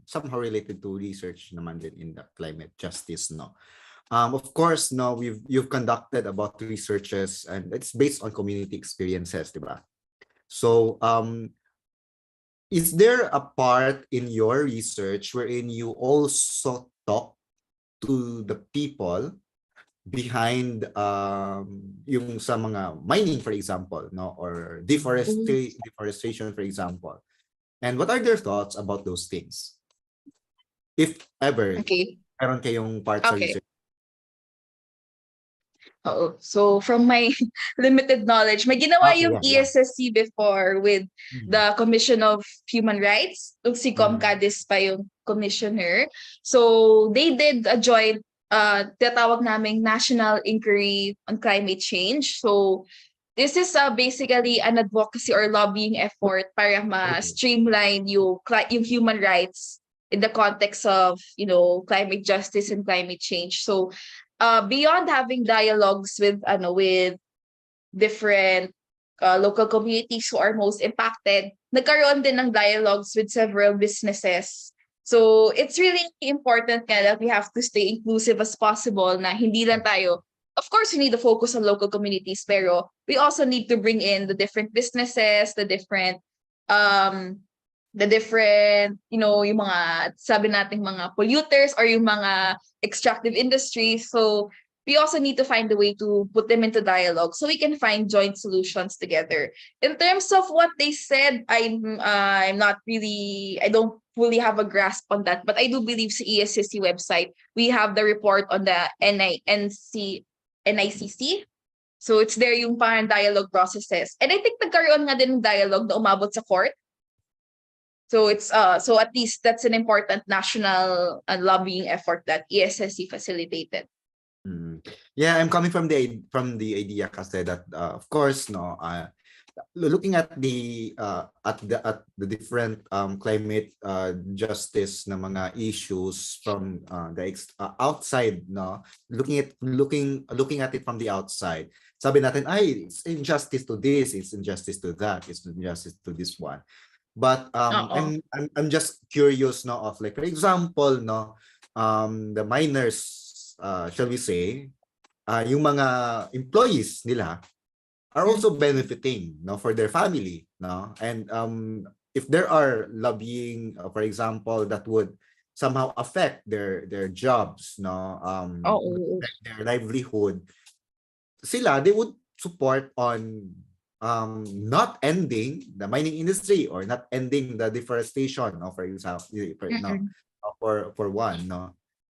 somehow related to research naman din in the climate justice, no. Of course, no, you've conducted about researches and it's based on community experiences, diba? So, is there a part in your research wherein you also talk to the people behind yung sa mga mining, for example, no, or deforestation, for example? And what are their thoughts about those things? If ever, Okay. meron kayong parts of Okay. research. So from my limited knowledge, may ginawa Okay, yung yeah. ESSC before with the Commission of Human Rights. Yung si Comcadis pa yung commissioner. So they did a joint tinatawag naming National Inquiry on Climate Change. So this is basically an advocacy or lobbying effort para ma-streamline yung human rights in the context of, climate justice and climate change. So beyond having dialogues with different local communities who are most impacted, nagkaroon din ng dialogues with several businesses. So it's really important that we have to stay inclusive as possible, na hindi lang tayo, of course we need to focus on local communities, pero we also need to bring in the different businesses, the different yung mga sabi nating mga polluters or yung mga extractive industries. So we also need to find a way to put them into dialogue so we can find joint solutions together. In terms of what they said, I don't fully have a grasp on that, but I do believe sa ESSC website we have the report on the NICC. So it's there yung parang dialogue processes. And I think nagkaroon nga din ng dialogue na umabot sa court. So it's so at least that's an important national lobbying effort that ESSC facilitated. Yeah, I'm coming from the idea kasi that of course looking at the different climate justice na mga issues from the outside, looking at it from the outside, sabi natin ay it's injustice to this, it's injustice to that, it's injustice to this one. But I'm just curious of, like, for example, the miners, shall we say, yung mga employees nila are also benefiting for their family, and if there are lobbying, for example, that would somehow affect their jobs, their livelihood, they would support on not ending the mining industry or not ending the deforestation, for example, for one,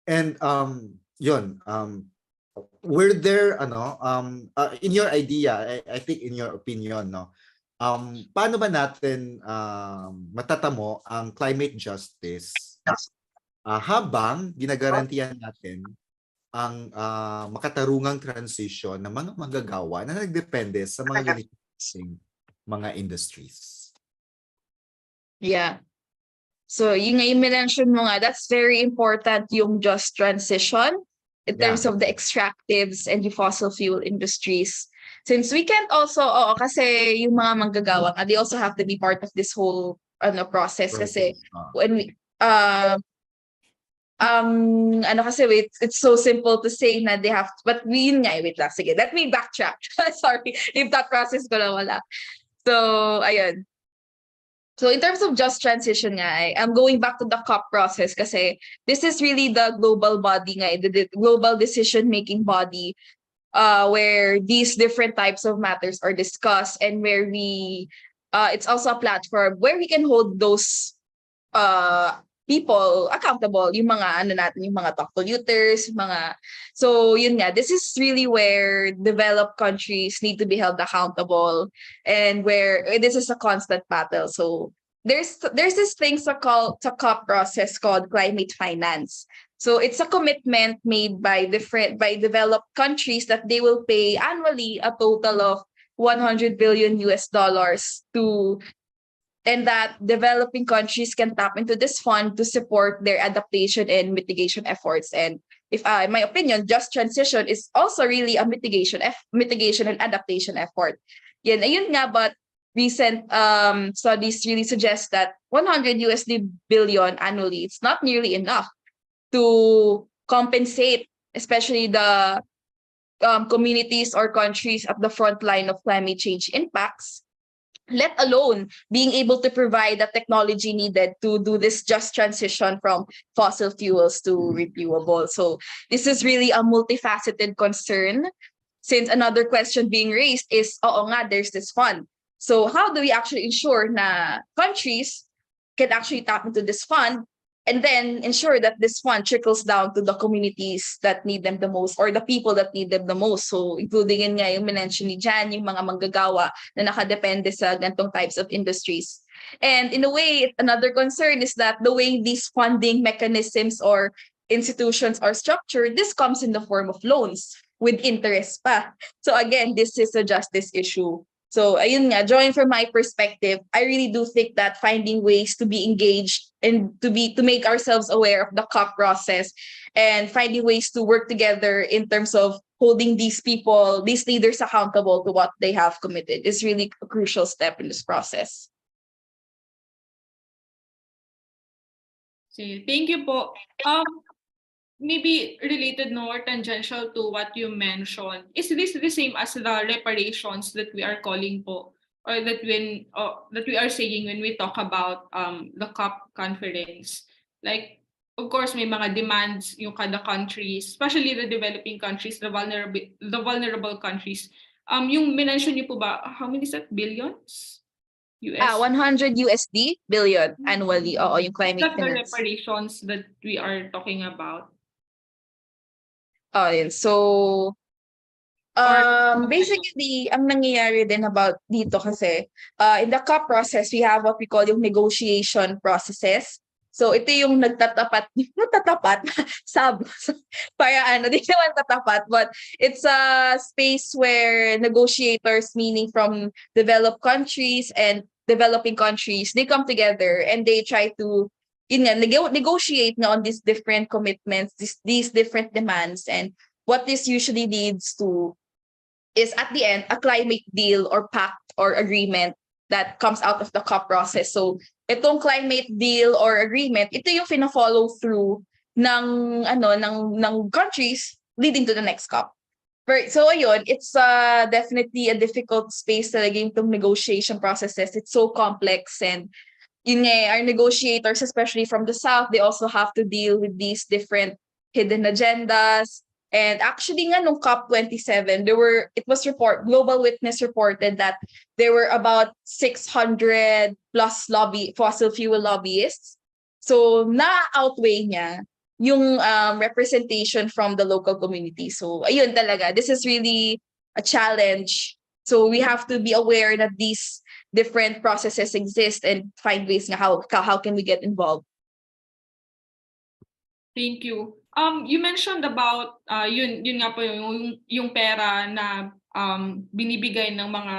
and were there in your idea, I think in your opinion, paano ba natin matatamo ang climate justice habang ginagarantiyan natin ang makatarungang transition ng mga manggagawa na nagdepende sa mga ganitong mga industries? Yeah. So yung mention mo nga, that's very important, yung just transition in terms of the extractives and the fossil fuel industries. Since we can't also, kasi yung mga manggagawa, they also have to be part of this whole process. Kasi when we, it's so simple to say na they have to, but yun nga, wait lang, sige, let me backtrack. Sorry, if that process ko na wala. So, ayun. So in terms of just transition nga, I'm going back to the COP process kasi this is really the global body nga, the global decision-making body where these different types of matters are discussed, and where it's also a platform where we can hold those people accountable, yung mga yung mga top polluters, so yun nga, this is really where developed countries need to be held accountable, and where this is a constant battle. So there's this thing called the COP process called climate finance. So it's a commitment made by developed countries that they will pay annually a total of $100 billion to, and that developing countries can tap into this fund to support their adaptation and mitigation efforts. And if in my opinion, just transition is also really a mitigation and adaptation effort. Ayun nga, but recent studies really suggest that $100 billion annually, it's not nearly enough to compensate, especially the communities or countries at the front line of climate change impacts, let alone being able to provide the technology needed to do this just transition from fossil fuels to renewable. So this is really a multifaceted concern, since another question being raised is, there's this fund. So how do we actually ensure na countries can actually tap into this fund and then ensure that this fund trickles down to the communities that need them the most or the people that need them the most. So including yun nga yung mention ni Jan, yung mga manggagawa na nakadepende sa gantong types of industries. And in a way, another concern is that the way these funding mechanisms or institutions are structured, this comes in the form of loans with interest pa. So again, this is a justice issue. So ayun nga, drawing from my perspective, I really do think that finding ways to be engaged and to make ourselves aware of the COP process and finding ways to work together in terms of holding these people, these leaders accountable to what they have committed is really a crucial step in this process. See, thank you po. Maybe related no or tangential to what you mentioned, is this the same as the reparations that we are calling po, or that we are saying when we talk about the COP conference? Like, of course, may mga demands yung kada countries, especially the developing countries, the vulnerable countries. Yung mention niyo po ba, how many is that, billions? US? 100 USD billion annually. Oo, yung climate That's the finance. reparations that we are talking about. Oh, yun. So, basically, ang nangyayari din about dito kasi, in the COP process, we have what we call yung negotiation processes. So, ito yung nagtatapat, para di naman tatapat, but it's a space where negotiators, meaning from developed countries and developing countries, they come together and they try to negotiate na on these different commitments, these different demands. And what this usually leads to is at the end, a climate deal or pact or agreement that comes out of the COP process. So itong climate deal or agreement, ito yung fina-follow through ng countries leading to the next COP. So ayun, it's definitely a difficult space talaga yung negotiation processes. It's so complex, and our negotiators, especially from the South, they also have to deal with these different hidden agendas. And actually nga nung COP27, Global Witness reported that there were about 600 plus fossil fuel lobbyists. So na-outweigh niya yung representation from the local community. So ayun talaga, this is really a challenge. So we have to be aware that these different processes exist and find ways na how can we get involved. Thank you. You mentioned about yun nga po yung pera na binibigay ng mga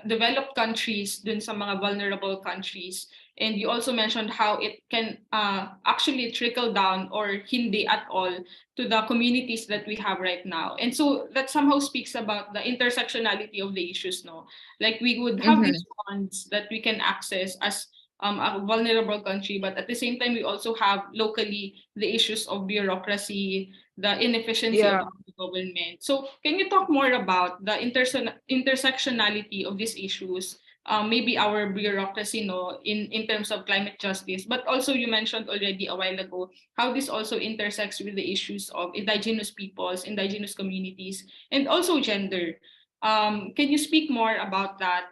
developed countries dun sa mga vulnerable countries. And you also mentioned how it can actually trickle down or hindi at all to the communities that we have right now. And so that somehow speaks about the intersectionality of the issues, no? Like we would have these funds that we can access as a vulnerable country, but at the same time, we also have locally the issues of bureaucracy, the inefficiency of the government. So can you talk more about the intersectionality of these issues? Maybe our bureaucracy, no, in terms of climate justice, but also you mentioned already a while ago how this also intersects with the issues of indigenous peoples, indigenous communities, and also gender. Can you speak more about that?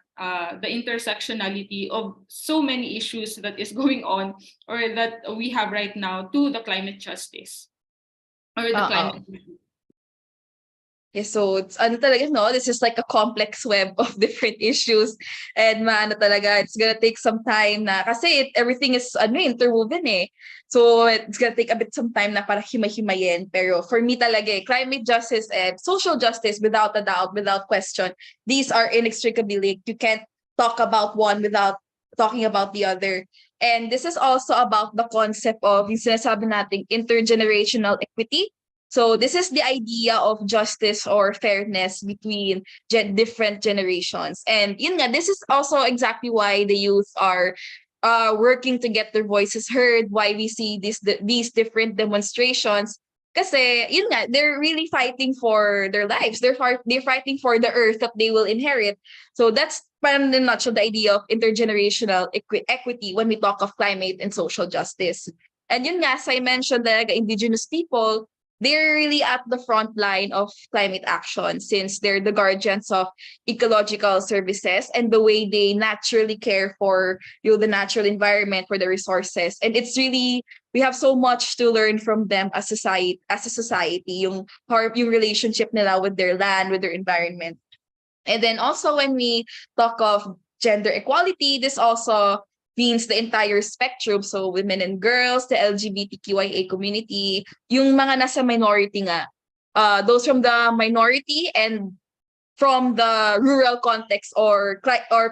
The intersectionality of so many issues that is going on or that we have right now to the climate justice or the climate. Yeah, so it's talaga, no, this is like a complex web of different issues, and talaga, it's gonna take some time na kasi everything is interwoven eh. So it's gonna take a bit some time na para himay-himayin. Pero for me talaga, climate justice and social justice, without a doubt, without question, these are inextricably linked. You can't talk about one without talking about the other. And this is also about the concept of yung sinasabi nating intergenerational equity. So this is the idea of justice or fairness between different generations. And yun nga, this is also exactly why the youth are working to get their voices heard, why we see these different demonstrations. Kasi yun nga, they're really fighting for their lives. They're fighting for the earth that they will inherit. So that's parang in a nutshell the idea of intergenerational equity when we talk of climate and social justice. And yun nga, as I mentioned, the indigenous people, they're really at the front line of climate action since they're the guardians of ecological services and the way they naturally care for the natural environment, for the resources. And it's really, we have so much to learn from them as a society, yung relationship nila with their land, with their environment. And then also when we talk of gender equality, this also means the entire spectrum. So women and girls, the LGBTQIA community, yung mga nasa minority nga, those from the minority and from the rural context or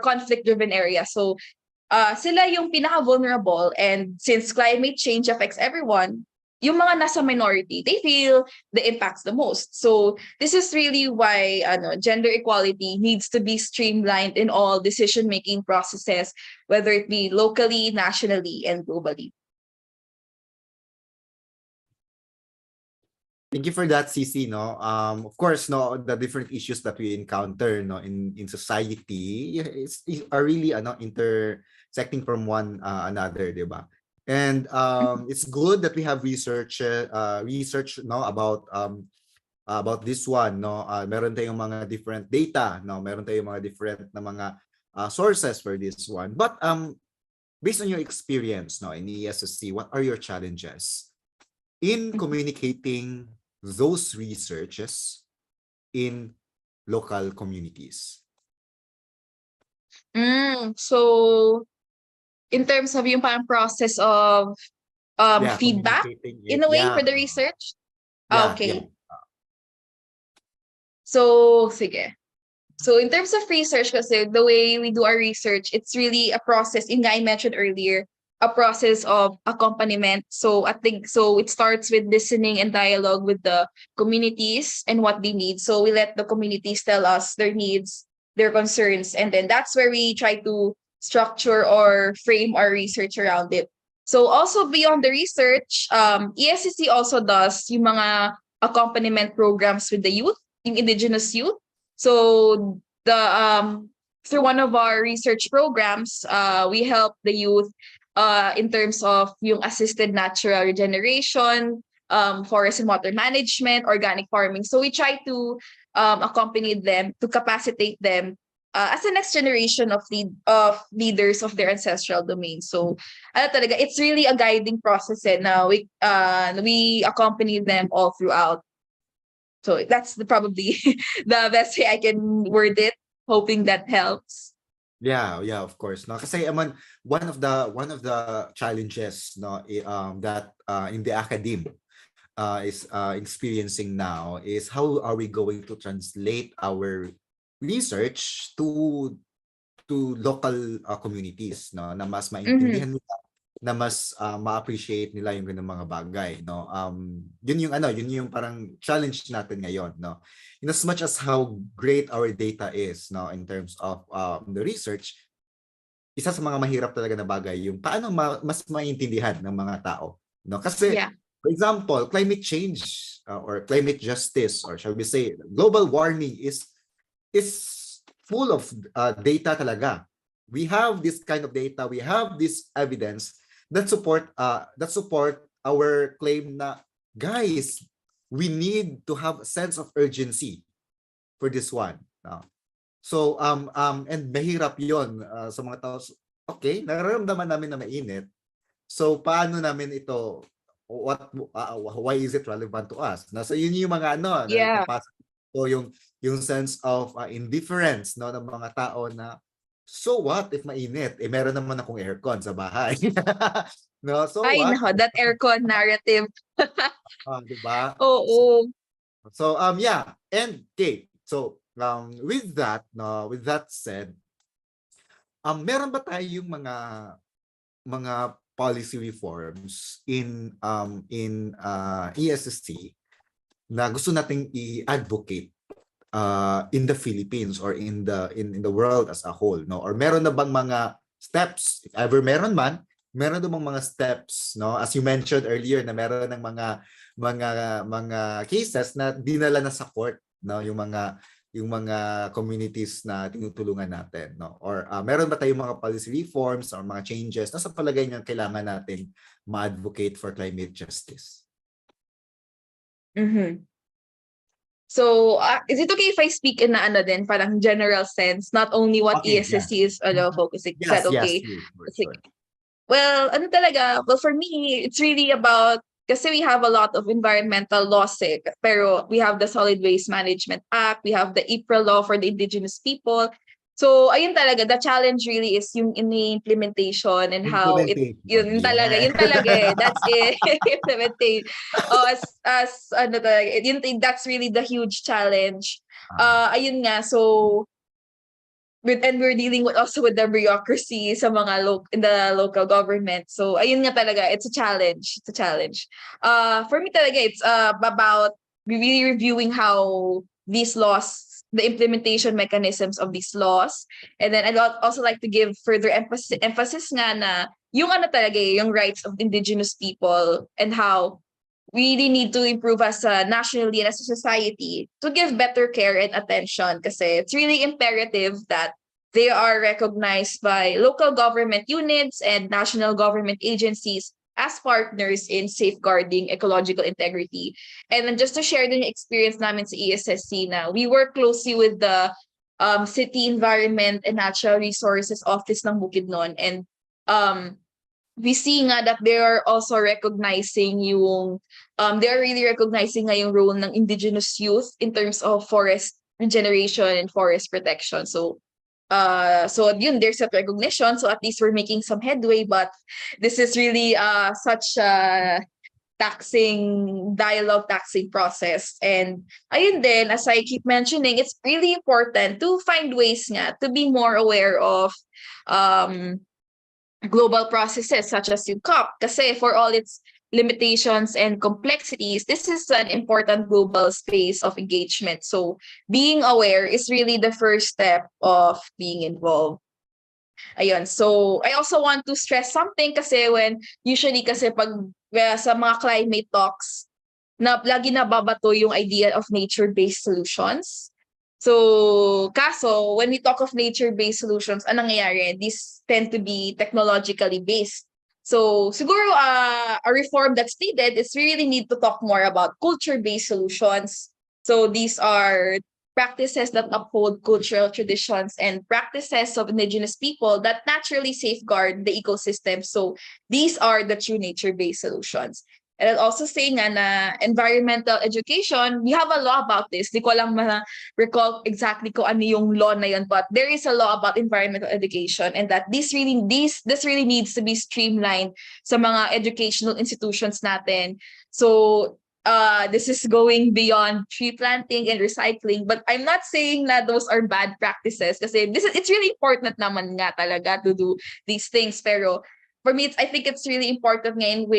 conflict-driven area. So sila yung pinaka-vulnerable, and since climate change affects everyone, yung mga nasa minority, they feel the impacts the most. So this is really why gender equality needs to be streamlined in all decision-making processes, whether it be locally, nationally, and globally. Thank you for that, Cici. No, of course, no, the different issues that we encounter, no, in society, are really intersecting from one another, diba? And it's good that we have research, no, about this one, no. Meron tayong mga different data, no, meron tayong mga different na mga sources for this one. But based on your experience, no, in ESSC, what are your challenges in communicating those researches in local communities? So in terms of yung parang process of feedback communicating in a way yeah. for the research? Yeah, Okay. yeah. So, sige. So in terms of research, kasi the way we do our research, it's really a process, yung I mentioned earlier, a process of accompaniment. So I think, so it starts with listening and dialogue with the communities and what they need. So we let the communities tell us their needs, their concerns, and then that's where we try to structure or frame our research around it. So also beyond the research, ESSC also does yung mga accompaniment programs with the youth, yung indigenous youth. So through one of our research programs, we help the youth in terms of yung assisted natural regeneration, forest and water management, organic farming. So we try to accompany them, to capacitate them as the next generation of leaders of their ancestral domain. So talaga, it's really a guiding process, and we accompany them all throughout. So that's probably the best way I can word it, hoping that helps. Yeah, of course. No, kasi one of the challenges, no, that in the academe is experiencing now is how are we going to translate our research to local communities, no, na mas maintindihan nila, na mas ma-appreciate nila yung ganung mga bagay, no. Yun yung parang challenge natin ngayon, no. In as much as how great our data is, no, in terms of the research, isa sa mga mahirap talaga na bagay yung paano mas maintindihan ng mga tao, no. Kasi for example, climate change or climate justice, or shall we say global warming is full of data talaga. We have this kind of data, we have this evidence that support our claim na, guys, we need to have a sense of urgency for this one. So and mahirap 'yon sa mga tao. Okay, nararamdaman namin na mainit. So paano namin ito, why is it relevant to us? So yun yung mga so yung sense of indifference, no, ng mga tao na, so what if mainit? Meron naman akong aircon sa bahay. No, so Ay, what? no, that aircon narrative. Diba? Oo. So yeah, and okay. So with that said, meron ba tayong mga policy reforms in ESSC na gusto nating i-advocate in the Philippines or in the world as a whole, no? Or meron na bang mga steps, if ever meron man, meron na bang mga steps, no? As you mentioned earlier, na meron ng mga cases na dinala na sa court, no, yung mga communities na tinutulungan natin, no? Or meron ba tayong mga policy reforms or mga changes na sa palagay niyo kailangan nating ma-advocate for climate justice? Mhm. So, is it okay if I speak in na ano din, parang general sense, not only what Okay, yeah. ESSC is focusing? Is that Yes, yes, okay? you, for Sige. sure. Well, ano talaga, well for me, it's really about, kasi we have a lot of environmental laws pero we have the Solid Waste Management Act, we have the EPRA law for the indigenous people. So, ayun talaga, the challenge really is yung implementation and how Implementation, yun talaga, yeah. yun talaga that's it, implementation. Oh, as ano talaga, that's really the huge challenge. Ayun nga, so, and we're dealing with also with the bureaucracy sa mga in the local government. So ayun nga talaga, it's a challenge. It's a challenge. For me talaga, it's about really reviewing how these laws, the implementation mechanisms of these laws, and then I'd also like to give further emphasis nga na yung ano talaga yung rights of indigenous people and how we really need to improve as a nationally and as a society to give better care and attention kasi it's really imperative that they are recognized by local government units and national government agencies as partners in safeguarding ecological integrity. And then just to share the experience namin sa ESSC na we work closely with the City Environment and Natural Resources Office ng Bukidnon, and we see nga that they are also recognizing yung they are really recognizing nga yung role ng indigenous youth in terms of forest regeneration and forest protection. So yun, there's a recognition, so at least we're making some headway, but this is really such a taxing process. And ayun din, as I keep mentioning, it's really important to find ways nga to be more aware of global processes such as yung COP, kasi for all its limitations and complexities, this is an important global space of engagement. So being aware is really the first step of being involved. Ayun. So I also want to stress something kasi usually pag sa mga climate talks, lagi nababato yung idea of nature-based solutions. So, kaso, when we talk of nature-based solutions, anong nangyayari? These tend to be technologically based. So, siguro a reform that's needed is we really need to talk more about culture-based solutions. So, these are practices that uphold cultural traditions and practices of indigenous people that naturally safeguard the ecosystem. So, these are the true nature-based solutions. And I'll also say nga na environmental education, we have a law about this. Di ko lang recall exactly ko ano yung law na yun, but there is a law about environmental education, and that this really needs to be streamlined sa mga educational institutions natin. So this is going beyond tree planting and recycling, but I'm not saying that those are bad practices kasi it's really important naman nga talaga to do these things. Pero for me, I think it's really important ngayon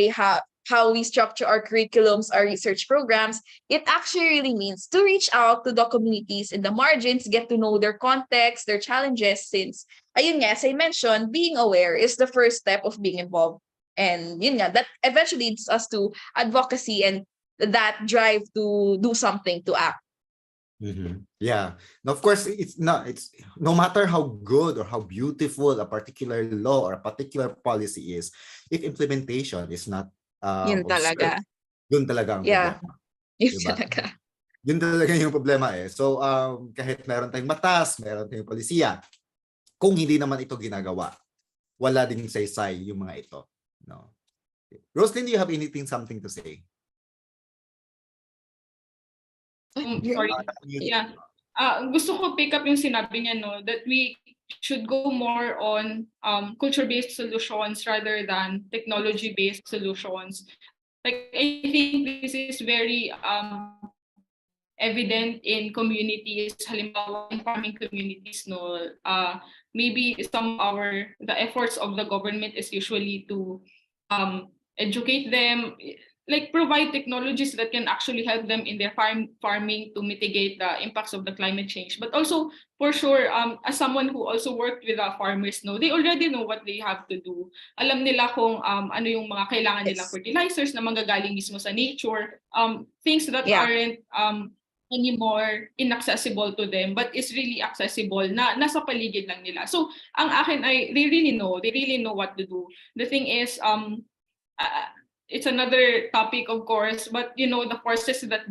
how we structure our curriculums, our research programs. It actually really means to reach out to the communities in the margins, get to know their context, their challenges, since, ayun nga, as I mentioned, being aware is the first step of being involved. And yun nga, that eventually leads us to advocacy and that drive to do something, to act. Mm-hmm. Yeah. And of course, it's no matter how good or how beautiful a particular law or a particular policy is, if implementation is not Yun talaga. Yun talaga ang Yeah. problema. Yun Diba? talaga. Yun talaga yung problema eh. So, kahit meron tayong batas, meron tayong polisiya, kung hindi naman ito ginagawa, wala ding saysay yung mga ito. No? Roslyn, do you have something to say? Sorry. Yeah. Gusto ko pick up yung sinabi niya, no, that we should go more on culture-based solutions rather than technology-based solutions. Like, I think this is very evident in communities, halimbawa in farming communities, no. Maybe the efforts of the government is usually to educate them, like provide technologies that can actually help them in their farming to mitigate the impacts of the climate change. But also, for sure, as someone who also worked with farmers, no, they already know what they have to do. Alam nila kung ano yung mga kailangan nilang fertilizers na manggagaling mismo sa nature, things that aren't anymore inaccessible to them, but is really accessible na nasa paligid lang nila. So, ang akin ay they really know what to do. The thing is, it's another topic, of course, but the forces that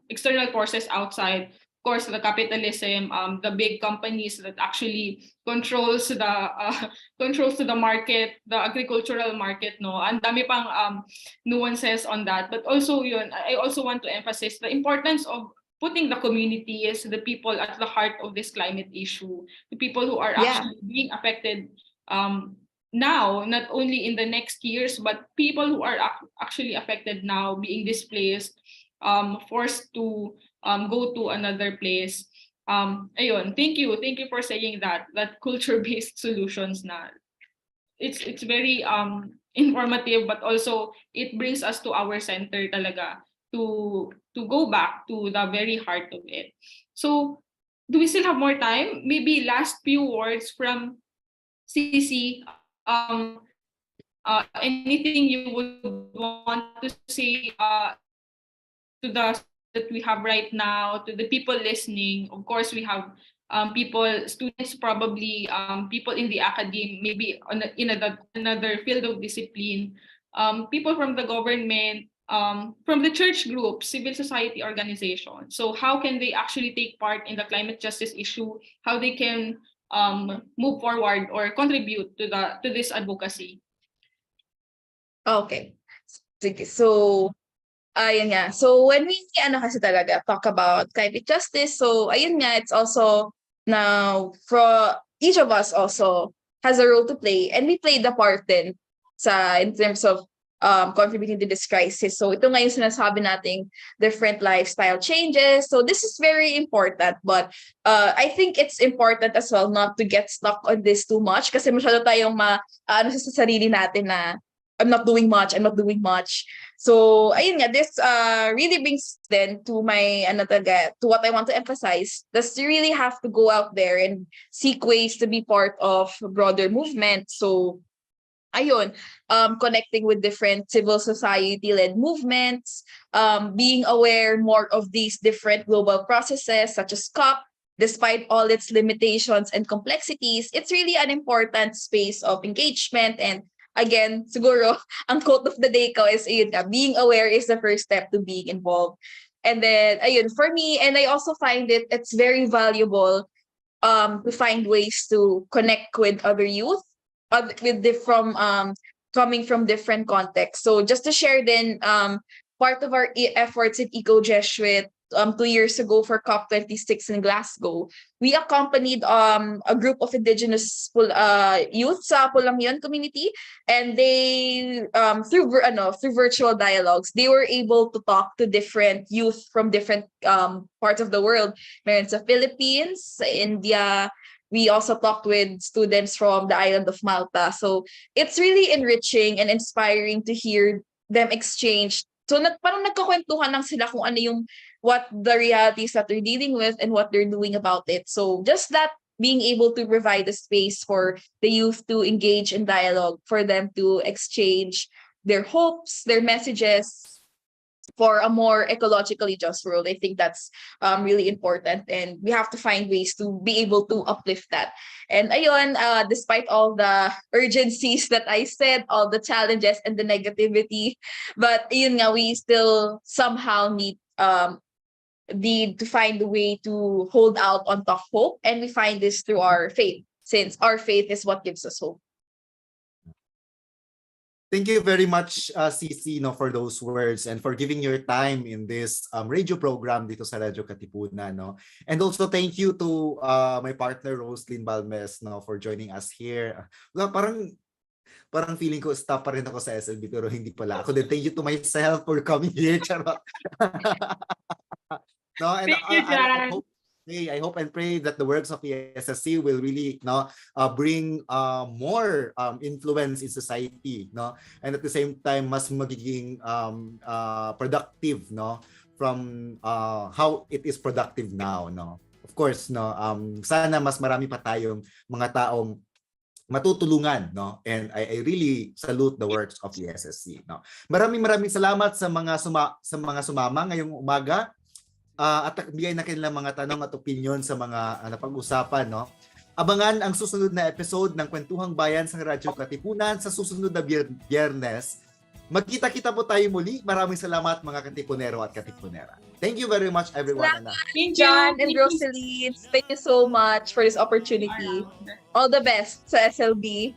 external forces outside, of course, the capitalism, the big companies that actually controls the market, the agricultural market, no. Ang dami pang nuances on that, but also I also want to emphasize the importance of putting the communities, the people at the heart of this climate issue, the people who are actually being affected now, not only in the next years, but people who are actually affected now, being displaced, forced to go to another place. Ayun, thank you for saying that culture-based solutions na. It's very informative, but also it brings us to our center talaga to go back to the very heart of it. So, do we still have more time? Maybe last few words from CC. Anything you would want to say to the that we have right now, to the people listening? Of course, we have students, probably people in the academe, maybe in another field of discipline, people from the government, from the church groups, civil society organizations. So how can they actually take part in the climate justice issue? How they can move forward or contribute to this advocacy? Okay. Sige. So, ayun nga. So, when we kasi talaga talk about climate justice, so ayun nga, it's also now for each of us also has a role to play, and we played the part din in terms of contributing to this crisis. So ito nga yung sinasabi nating different lifestyle changes. So this is very important, but I think it's important as well not to get stuck on this too much, kasi masyado tayong sa sarili natin na I'm not doing much. So ayun nga, this really brings then to my to what I want to emphasize. That's you really have to go out there and seek ways to be part of a broader movement. So ayun, connecting with different civil society-led movements, being aware more of these different global processes such as COP, despite all its limitations and complexities, it's really an important space of engagement. And again, siguro, ang quote of the day ko is, being aware is the first step to being involved. And then, ayun, for me, and I also find it's very valuable to find ways to connect with other youth, coming from different contexts. So just to share then, part of our efforts in Eco Jesuit 2 years ago for COP26 in Glasgow, we accompanied a group of indigenous youth sa Pulangyon community, and they through virtual dialogues, they were able to talk to different youth from different parts of the world. Meron sa Philippines, sa India. We also talked with students from the island of Malta. So it's really enriching and inspiring to hear them exchange. So parang nagkakwentuhan lang sila kung what the realities that they're dealing with and what they're doing about it. So just that, being able to provide a space for the youth to engage in dialogue, for them to exchange their hopes, their messages for a more ecologically just world. I think that's really important, and we have to find ways to be able to uplift that. And ayun, despite all the urgencies that I said, all the challenges and the negativity, but yun nga, we still somehow need to find a way to hold out on top hope, and we find this through our faith, since our faith is what gives us hope. Thank you very much, CC, for those words and for giving your time in this radio program dito sa Radyo Katipunan. And also thank you to my partner, Roslyn Balmes, for joining us here. Parang feeling ko staff pa rin ako sa SLB, pero hindi pala. Ako din, thank you to myself for coming here. Charot. And Thank you, Jan. I hope and pray that the works of ESSC will really bring more influence in society, and at the same time mas magiging productive, from how it is productive now, Of course, sana mas marami pa tayong mga taong matutulungan, and I really salute the works of ESSC, Maraming salamat sa mga sumama ngayong umaga. At bigay na kanilang mga tanong at opinion sa mga napag-usapan, Abangan ang susunod na episode ng Kwentuhang Bayan sa Radyo Katipunan sa susunod na Biyernes. Magkita-kita po tayo muli. Maraming salamat mga Katipunero at Katipunera. Thank you very much everyone. Thank you. John and Rosalie, thank you so much for this opportunity. All the best sa SLB.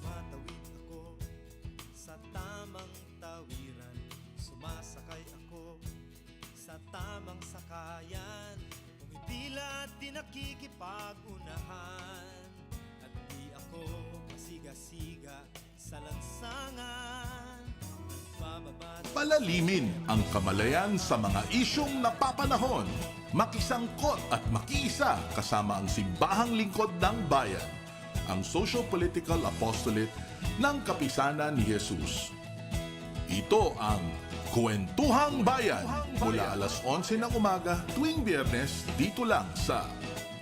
Tumatawid ako sa tamang tawiran, sumasakay ako sa tamang sakayan, pumipila at di nakikipag-unahan, at di ako masiga-siga sa lansangan. Nagbababa Palalimin ang kamalayan sa mga isyong napapanahon. Makisangkot at makiisa kasama ang Simbahang Lingkod ng Bayan, ang socio-political apostolate ng Kapisanan ni Jesus. Ito ang Kuwentuhang Bayan mula alas 11 ng umaga tuwing Biyernes dito lang sa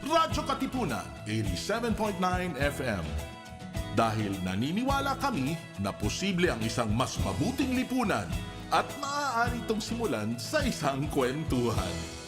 Radyo Katipunan 87.9 FM. Dahil naniniwala kami na posible ang isang mas mabuting lipunan at maaari itong simulan sa isang kwentuhan.